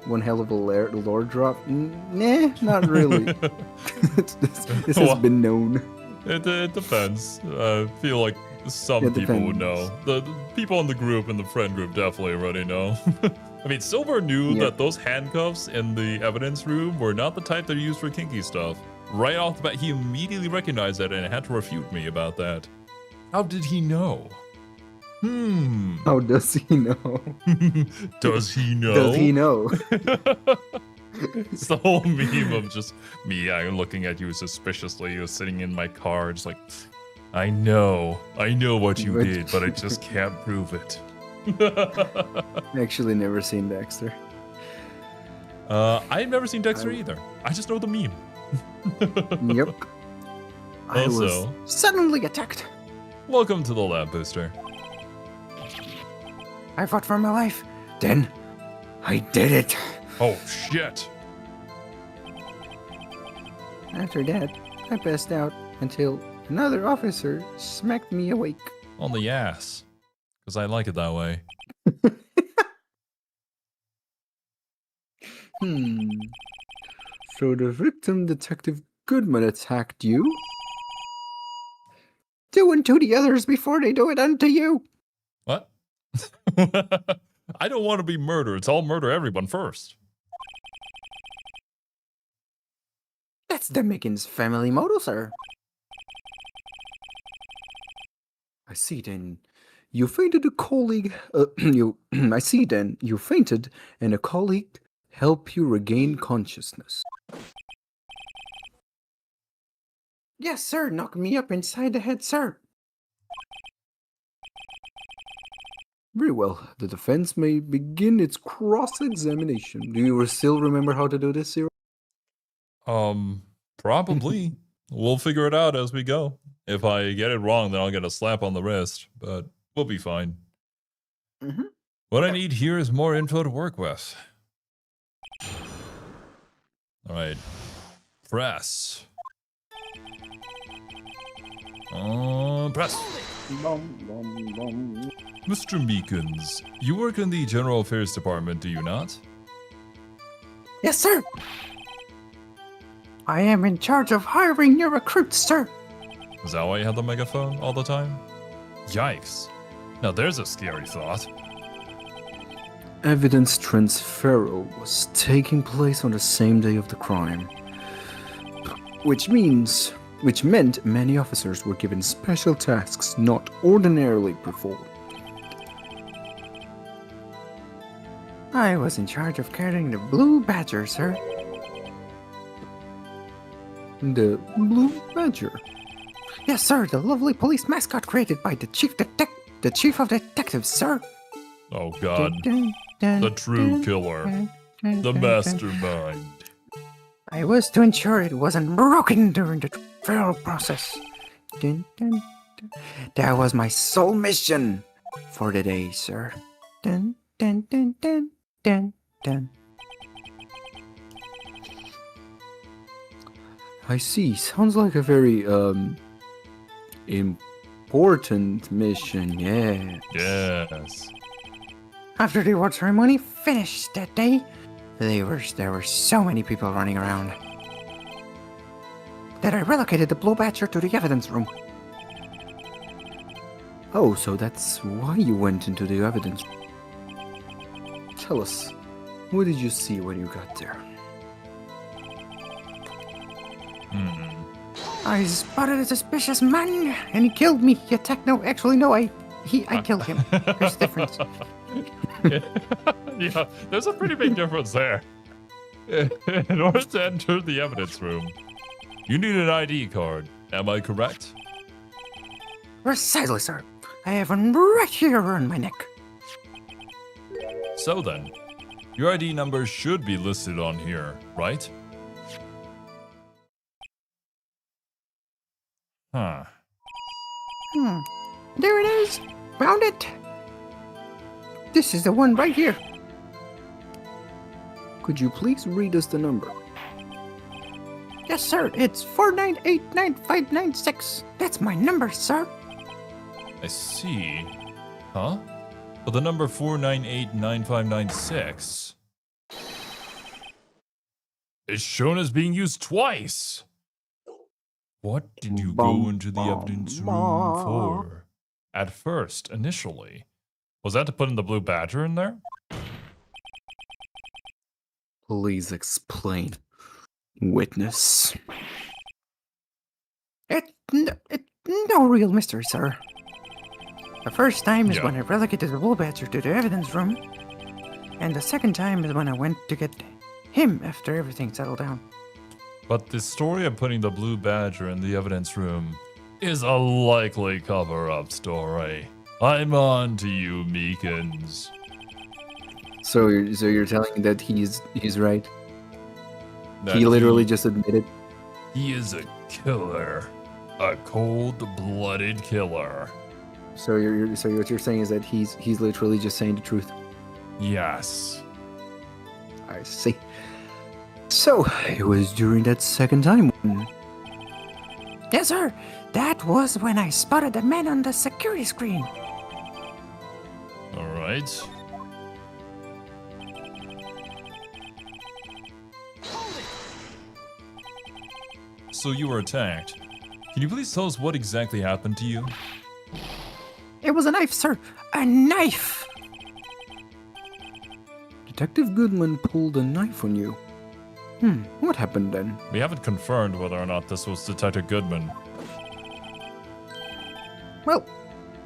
One hell of a lore drop? Nah, not really. this has been known. It depends. I feel like some It people would depends. know. The people in the group, in the friend group, definitely already know. I mean, Silver knew Yeah. that those handcuffs in the evidence room were not the type that are used for kinky stuff. Right off the bat, he immediately recognized that and had to refute me about that. How did he know? How does he know? Does he know? Does he know? It's the whole meme of just me looking at you suspiciously. You're sitting in my car, just like, I know what you What- did, but I just can't prove it. Actually, never seen Dexter. I've never seen Dexter either. I just know the meme. Yep. I was Also, Suddenly attacked. welcome to the Lab Booster. I fought for my life. Then I did it. Oh shit! After that, I passed out until another officer smacked me awake. On the ass. Because I like it that way. So the victim, Detective Goodman, attacked you? Do unto the others before they do it unto you. What? I don't want to be murdered, so I'll murder everyone first. That's the Mickens family motto, sir. I see then. You fainted a colleague. I see then. You fainted, and a colleague helped you regain consciousness. Yes, sir. Knock me up inside the head, sir. Very well. The defense may begin its cross-examination. Do you still remember how to do this, Zero? Probably. We'll figure it out as we go. If I get it wrong, then I'll get a slap on the wrist, but we'll be fine. Mhm. What I need here is more info to work with. Alright. Press. Press. Mr. Meekins, you work in the General Affairs Department, do you not? Yes, sir. I am in charge of hiring new recruits, sir. Is that why you had the megaphone all the time? Yikes. Now there's a scary thought. Evidence transferal was taking place on the same day of the crime. Which meant many officers were given special tasks not ordinarily performed. I was in charge of carrying the Blue Badger, sir. The Blue Badger. Yes, sir. The lovely police mascot created by the chief of detectives, sir. Oh god. The true killer. The mastermind. I was to ensure it wasn't broken during the trial process. That was my sole mission for the day, sir. Dun, dun, dun, dun, dun, dun. I see. Sounds like a very, important mission, yeah. Yes. After the award ceremony finished that day, there were so many people running around that I relocated the Blue Badger to the evidence room. Oh, so that's why you went into the evidence. Tell us, what did you see when you got there? I spotted a suspicious man, and he killed me. He attacked. No, actually, no. I killed him. There's a difference. Yeah, there's a pretty big difference there. In order to enter the evidence room, you need an ID card. Am I correct? Precisely, sir. I have one right here around my neck. So then, your ID number should be listed on here, right? Huh. There it is. Found it. This is the one right here. Could you please read us the number? Yes, sir. It's 4989596. That's my number, sir. I see. Huh? But the number 4989596 is shown as being used twice. What did you go into the evidence room for? At first, initially. Was that to put in the Blue Badger in there? Please explain. Witness. It's no real mystery, sir. The first time is when I relegated the Blue Badger to the evidence room, and the second time is when I went to get him after everything settled down. But the story of putting the Blue Badger in the evidence room is a likely cover-up story. I'm on to you, Meekins. So you're telling me that he's right? That He literally just admitted. He is a killer. A cold-blooded killer. So what you're saying is that he's literally just saying the truth. Yes. I see. So it was during that second time when Yes, sir. That was when I spotted the man on the security screen. All right. So you were attacked. Can you please tell us what exactly happened to you? It was a knife, sir. A knife. Detective Goodman pulled a knife on you. What happened then? We haven't confirmed whether or not this was Detective Goodman. Well,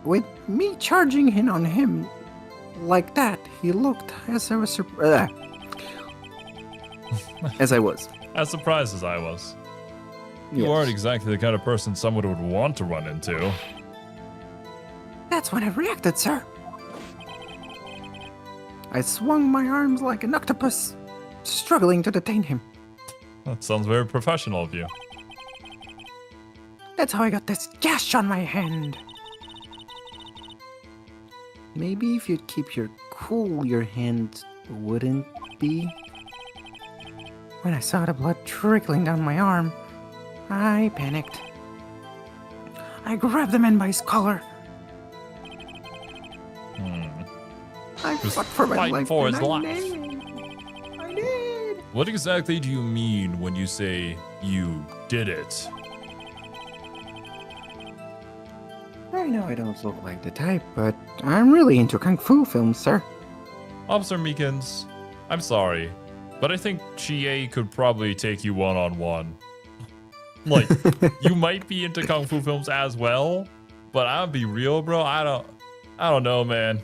with me charging in on him like that, he looked as I was As I was. As surprised as I was. You Yes. aren't exactly the kind of person someone would want to run into. That's when I reacted, sir. I swung my arms like an octopus, struggling to detain him. That sounds very professional of you. That's how I got this gash on my hand. Maybe if you'd keep your cool, your hand wouldn't be. When I saw the blood trickling down my arm, I panicked. I grabbed the man by his collar. I Just fought for my fight life. for and his I life. did. I did. What exactly do you mean when you say you did it? I know I don't look like the type, but I'm really into kung fu films, sir. Officer Meekins, I'm sorry, but I think Chie could probably take you one-on-one. Like, you might be into kung fu films as well, but I'll be real, bro. I don't know, man.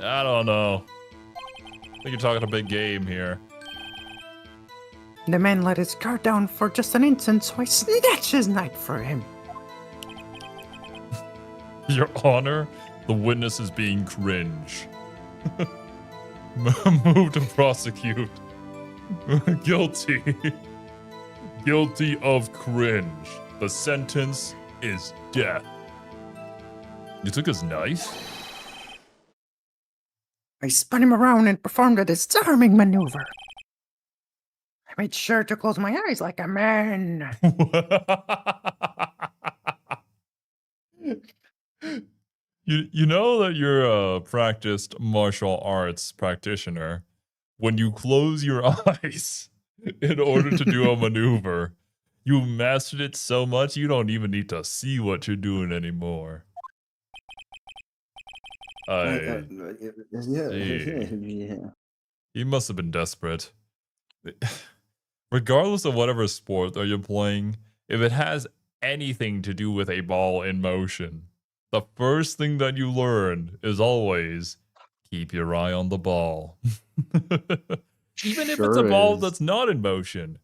I don't know. I think you're talking a big game here. The man let his guard down for just an instant, so I snatched his knife for him. Your Honor, the witness is being cringe. Move to prosecute. Guilty. Guilty of cringe. The sentence is death. You took his knife? I spun him around and performed a disarming maneuver. I made sure to close my eyes like a man. You know that you're a practiced martial arts practitioner when you close your eyes in order to do a maneuver. You mastered it so much you don't even need to see what you're doing anymore. Yeah. He must have been desperate. Regardless of whatever sport that you're playing, if it has anything to do with a ball in motion, the first thing that you learn is always keep your eye on the ball. Even if it's a Sure ball is. that's not in motion,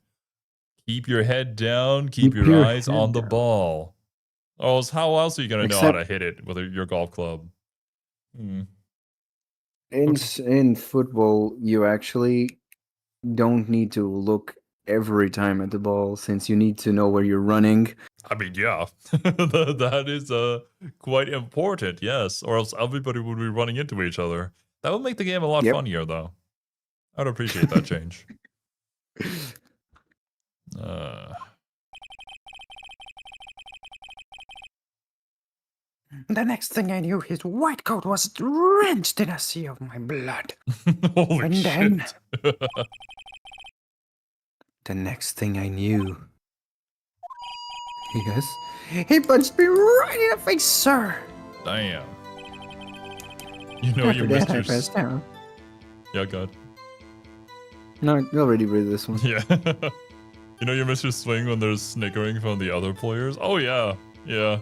keep your head down, keep Keep your your eyes head on the down. ball. Or else how else are you going to know how Except- to hit it with your golf club? In football, you actually don't need to look every time at the ball since you need to know where you're running. I mean, yeah, that is quite important, yes. Or else everybody would be running into each other. That would make the game a lot Yep. funnier, though. I'd appreciate that change. The next thing I knew, his white coat was drenched in a sea of my blood. Holy And then- shit. The next thing I knew. Yes? He punched me right in the face, sir. Damn. You know you After missed that, I your... passed out. Yeah, God. No, I already read this one. Yeah. You know you missed your swing when there's snickering from the other players? Oh, yeah. Yeah.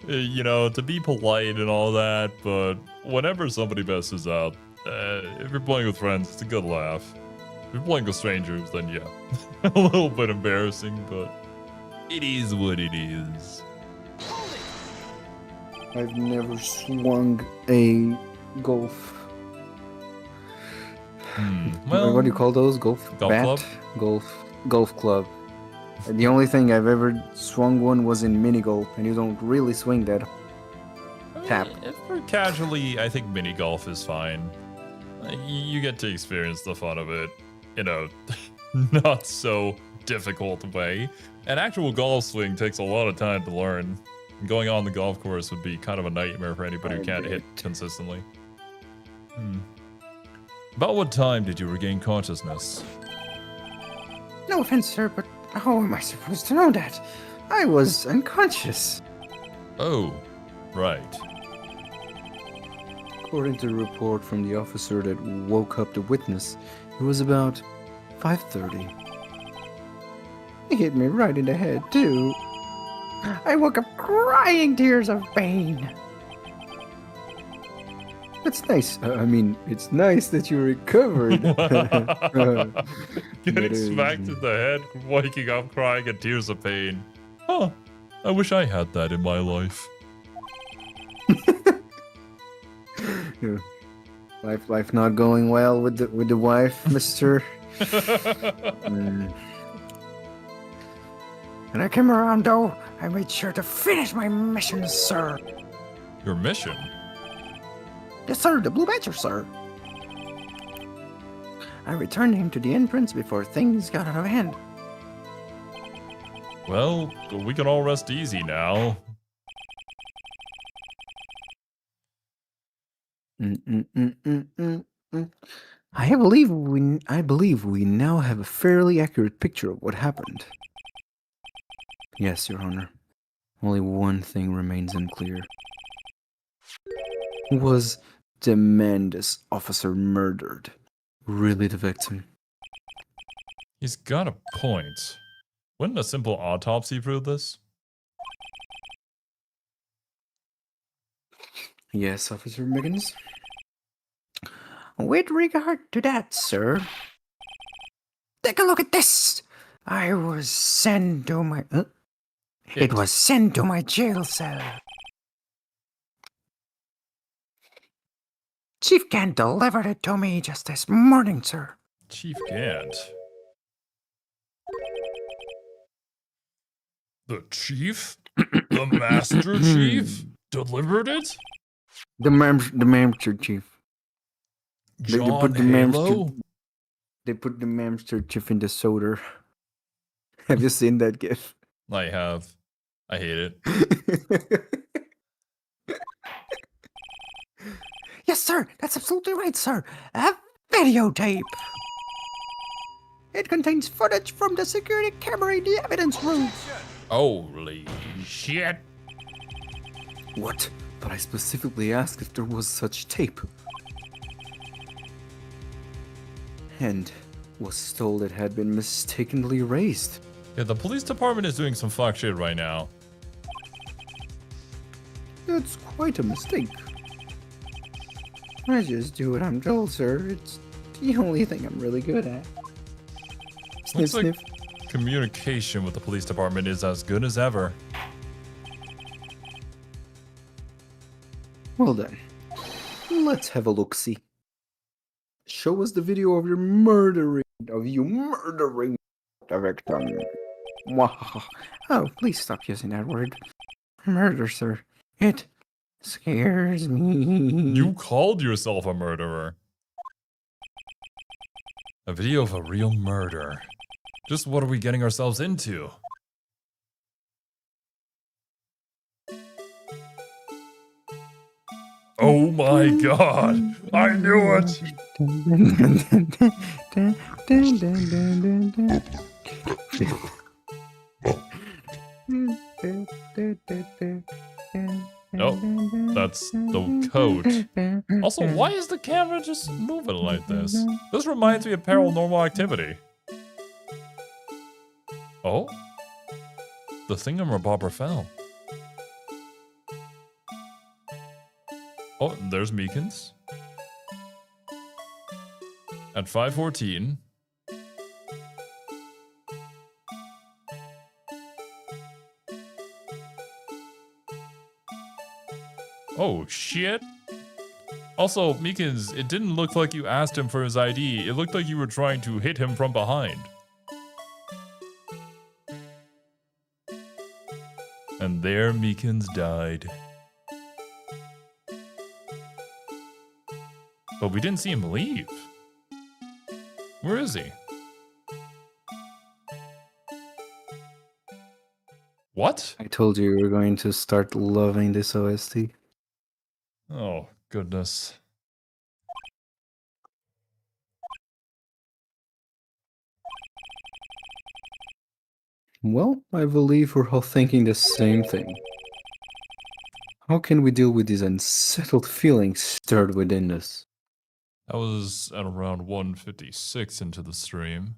You know, to be polite and all that, but whenever somebody messes up, if you're playing with friends, it's a good laugh. If you're playing with strangers, then yeah. A little bit embarrassing, but it is what it is. I've never swung a golf. Well, What do you call those? Golf golf bat? club? Golf club. And the only thing I've ever swung one was in mini golf, and you don't really swing that. I mean, Tap. if we're casually, I think mini golf is fine. You get to experience the fun of it in a not so difficult way. An actual golf swing takes a lot of time to learn. Going on the golf course would be kind of a nightmare for anybody who can't hit consistently. About what time did you regain consciousness? No offense, sir, but how am I supposed to know that? I was unconscious. Oh, right. According to a report from the officer that woke up the witness, it was about 5:30. He hit me right in the head, too. I woke up crying tears of pain. That's nice. I mean, it's nice that you recovered. Getting smacked in the head, waking up crying and tears of pain. Huh. I wish I had that in my life. Yeah. Life not going well with the wife, Mister. When I came around, though, I made sure to finish my mission, sir. Your mission? Yes, sir, the Blue Badger, sir. I returned him to the entrance before things got out of hand. Well, we can all rest easy now. I believe we now have a fairly accurate picture of what happened. Yes, Your Honor. Only one thing remains unclear. Was the Mendes officer murdered really the victim? He's got a point. Wouldn't a simple autopsy prove this? Yes, Officer Miggins. With regard to that, sir, take a look at this. I was sent to my... It was sent to my jail cell. Chief Gant delivered it to me just this morning, sir. Chief Gant. The chief? The master chief? Delivered it? The Master Chief. John put the Halo? They put the Master Chief in the soda. Have you seen that gif? I have. I hate it. Yes, sir, that's absolutely right, sir. A videotape. It contains footage from the security camera in the evidence room. Holy shit. What? But I specifically asked if there was such tape. And was told it had been mistakenly erased. Yeah, the police department is doing some fuck shit right now. That's quite a mistake. I just do what I'm told, sir. It's the only thing I'm really good at. Sniff, Looks like sniff. communication with the police department is as good as ever. Well then, let's have a look-see. Show us the video of you murdering the victim. Mwahaha. Oh, please stop using that word. Murder, sir. It scares me. You called yourself a murderer. A video of a real murder. Just what are we getting ourselves into? Oh my god! I knew it! Oh, that's the code. Also, why is the camera just moving like this? This reminds me of Paranormal Activity. Oh? The thingamabobber fell. Oh, there's Meekins. At 5:14. Oh, shit. Also, Meekins, it didn't look like you asked him for his ID. It looked like you were trying to hit him from behind. And there Meekins died. But we didn't see him leave. Where is he? What? I told you we were going to start loving this OST. Oh, goodness. Well, I believe we're all thinking the same thing. How can we deal with these unsettled feelings stirred within us? That was at around 1:56 into the stream.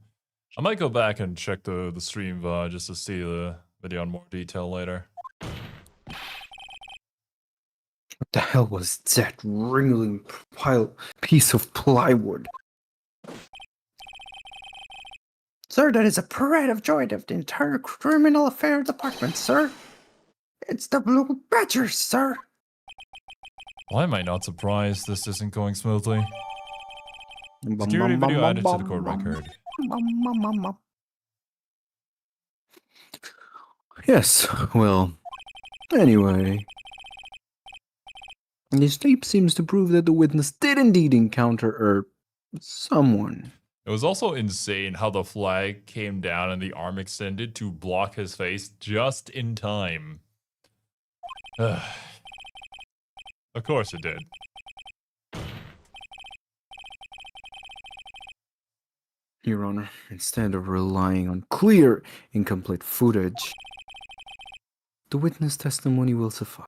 I might go back and check the stream just to see the video in more detail later. What the hell was that wriggling piece of plywood? Sir, that is a pride of joy of the entire criminal affairs department, sir. It's the Blue Badgers, sir. Why am I not surprised this isn't going smoothly? Security video added to the court record. Yes, well, anyway. This tape seems to prove that the witness did indeed encounter, someone. It was also insane how the flag came down and the arm extended to block his face just in time. Of course it did. Your Honor, instead of relying on clear, incomplete footage, the witness testimony will suffice.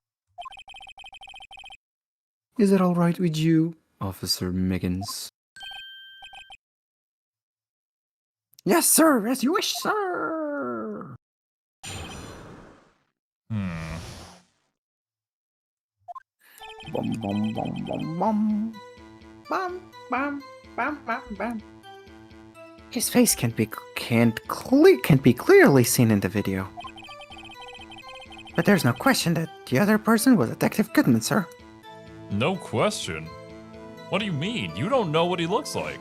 Is it all right with you, Officer Miggins? Yes, sir, as you wish, sir. Bum, bum, bum, bum, bum. Bum, bum, bum, bum, bum. His face can't be clearly seen in the video. But there's no question that the other person was Detective Goodman, sir. No question. What do you mean? You don't know what he looks like.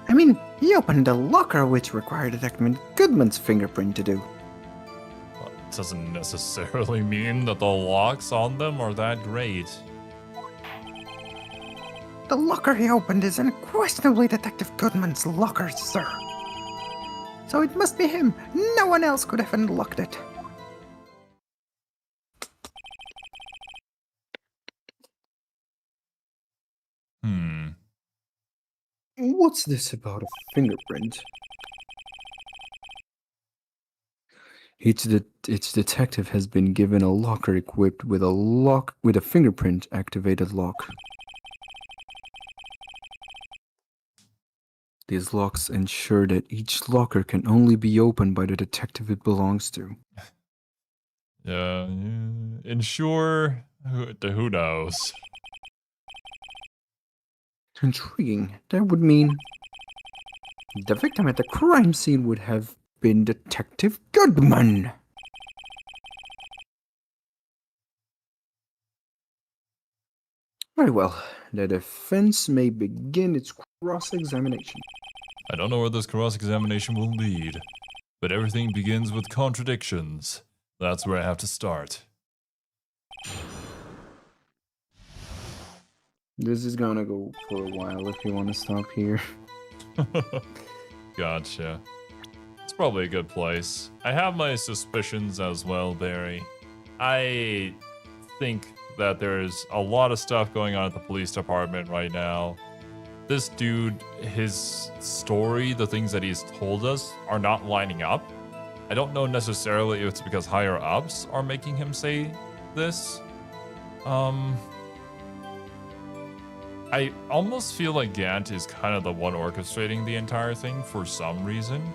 I mean, he opened the locker, which required Detective Goodman's fingerprint to do. Well, it doesn't necessarily mean that the locks on them are that great. The locker he opened is unquestionably Detective Goodman's locker, sir. So it must be him. No one else could have unlocked it. What's this about a fingerprint? Each detective has been given a locker equipped with a fingerprint activated lock. These locks ensure that each locker can only be opened by the detective it belongs to. Yeah, ensure who knows. Intriguing. That would mean the victim at the crime scene would have been Detective Goodman. Very well. The defense may begin its cross-examination. I don't know where this cross-examination will lead, but everything begins with contradictions. That's where I have to start. This is gonna go for a while if you want to stop here. Gotcha. It's probably a good place. I have my suspicions as well, Barry. I think that there's a lot of stuff going on at the police department right now. This dude, his story, the things that he's told us are not lining up. I don't know necessarily if it's because higher ups are making him say this. I almost feel like Gant is kind of the one orchestrating the entire thing for some reason.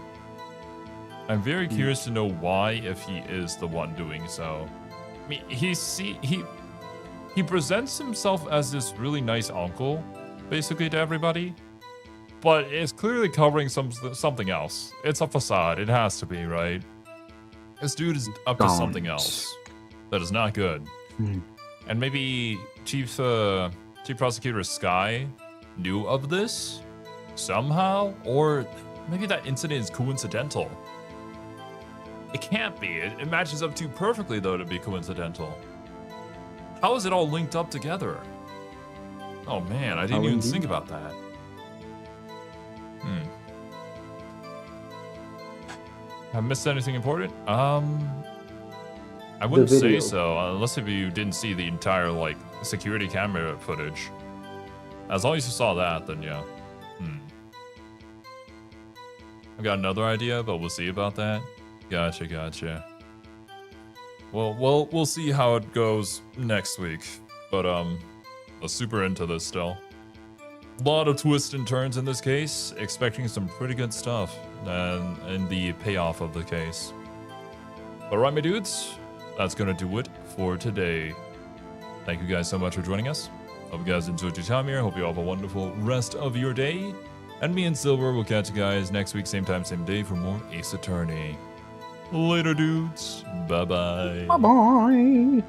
I'm very curious to know why, if he is the one doing so. I mean, he presents himself as this really nice uncle, basically, to everybody, but it's clearly covering something else. It's a facade. It has to be, right? This dude is up to something else that is not good. And maybe Chief Prosecutor Sky knew of this somehow, or maybe that incident is coincidental. It can't be. It matches up too perfectly, though, to be coincidental. How is it all linked up together? Oh man, I didn't even think about that. Have I missed anything important? I wouldn't say so, unless if you didn't see the entire, like, security camera footage. As long as you saw that, then yeah. I've got another idea, but we'll see about that. Gotcha. Well, we'll see how it goes next week. But, I'm super into this still. A lot of twists and turns in this case. Expecting some pretty good stuff and the payoff of the case. But right, my dudes, that's gonna do it for today. Thank you guys so much for joining us. Hope you guys enjoyed your time here. Hope you all have a wonderful rest of your day. And me and Silver will catch you guys next week, same time, same day, for more Ace Attorney. Later, dudes. Bye-bye. Bye-bye.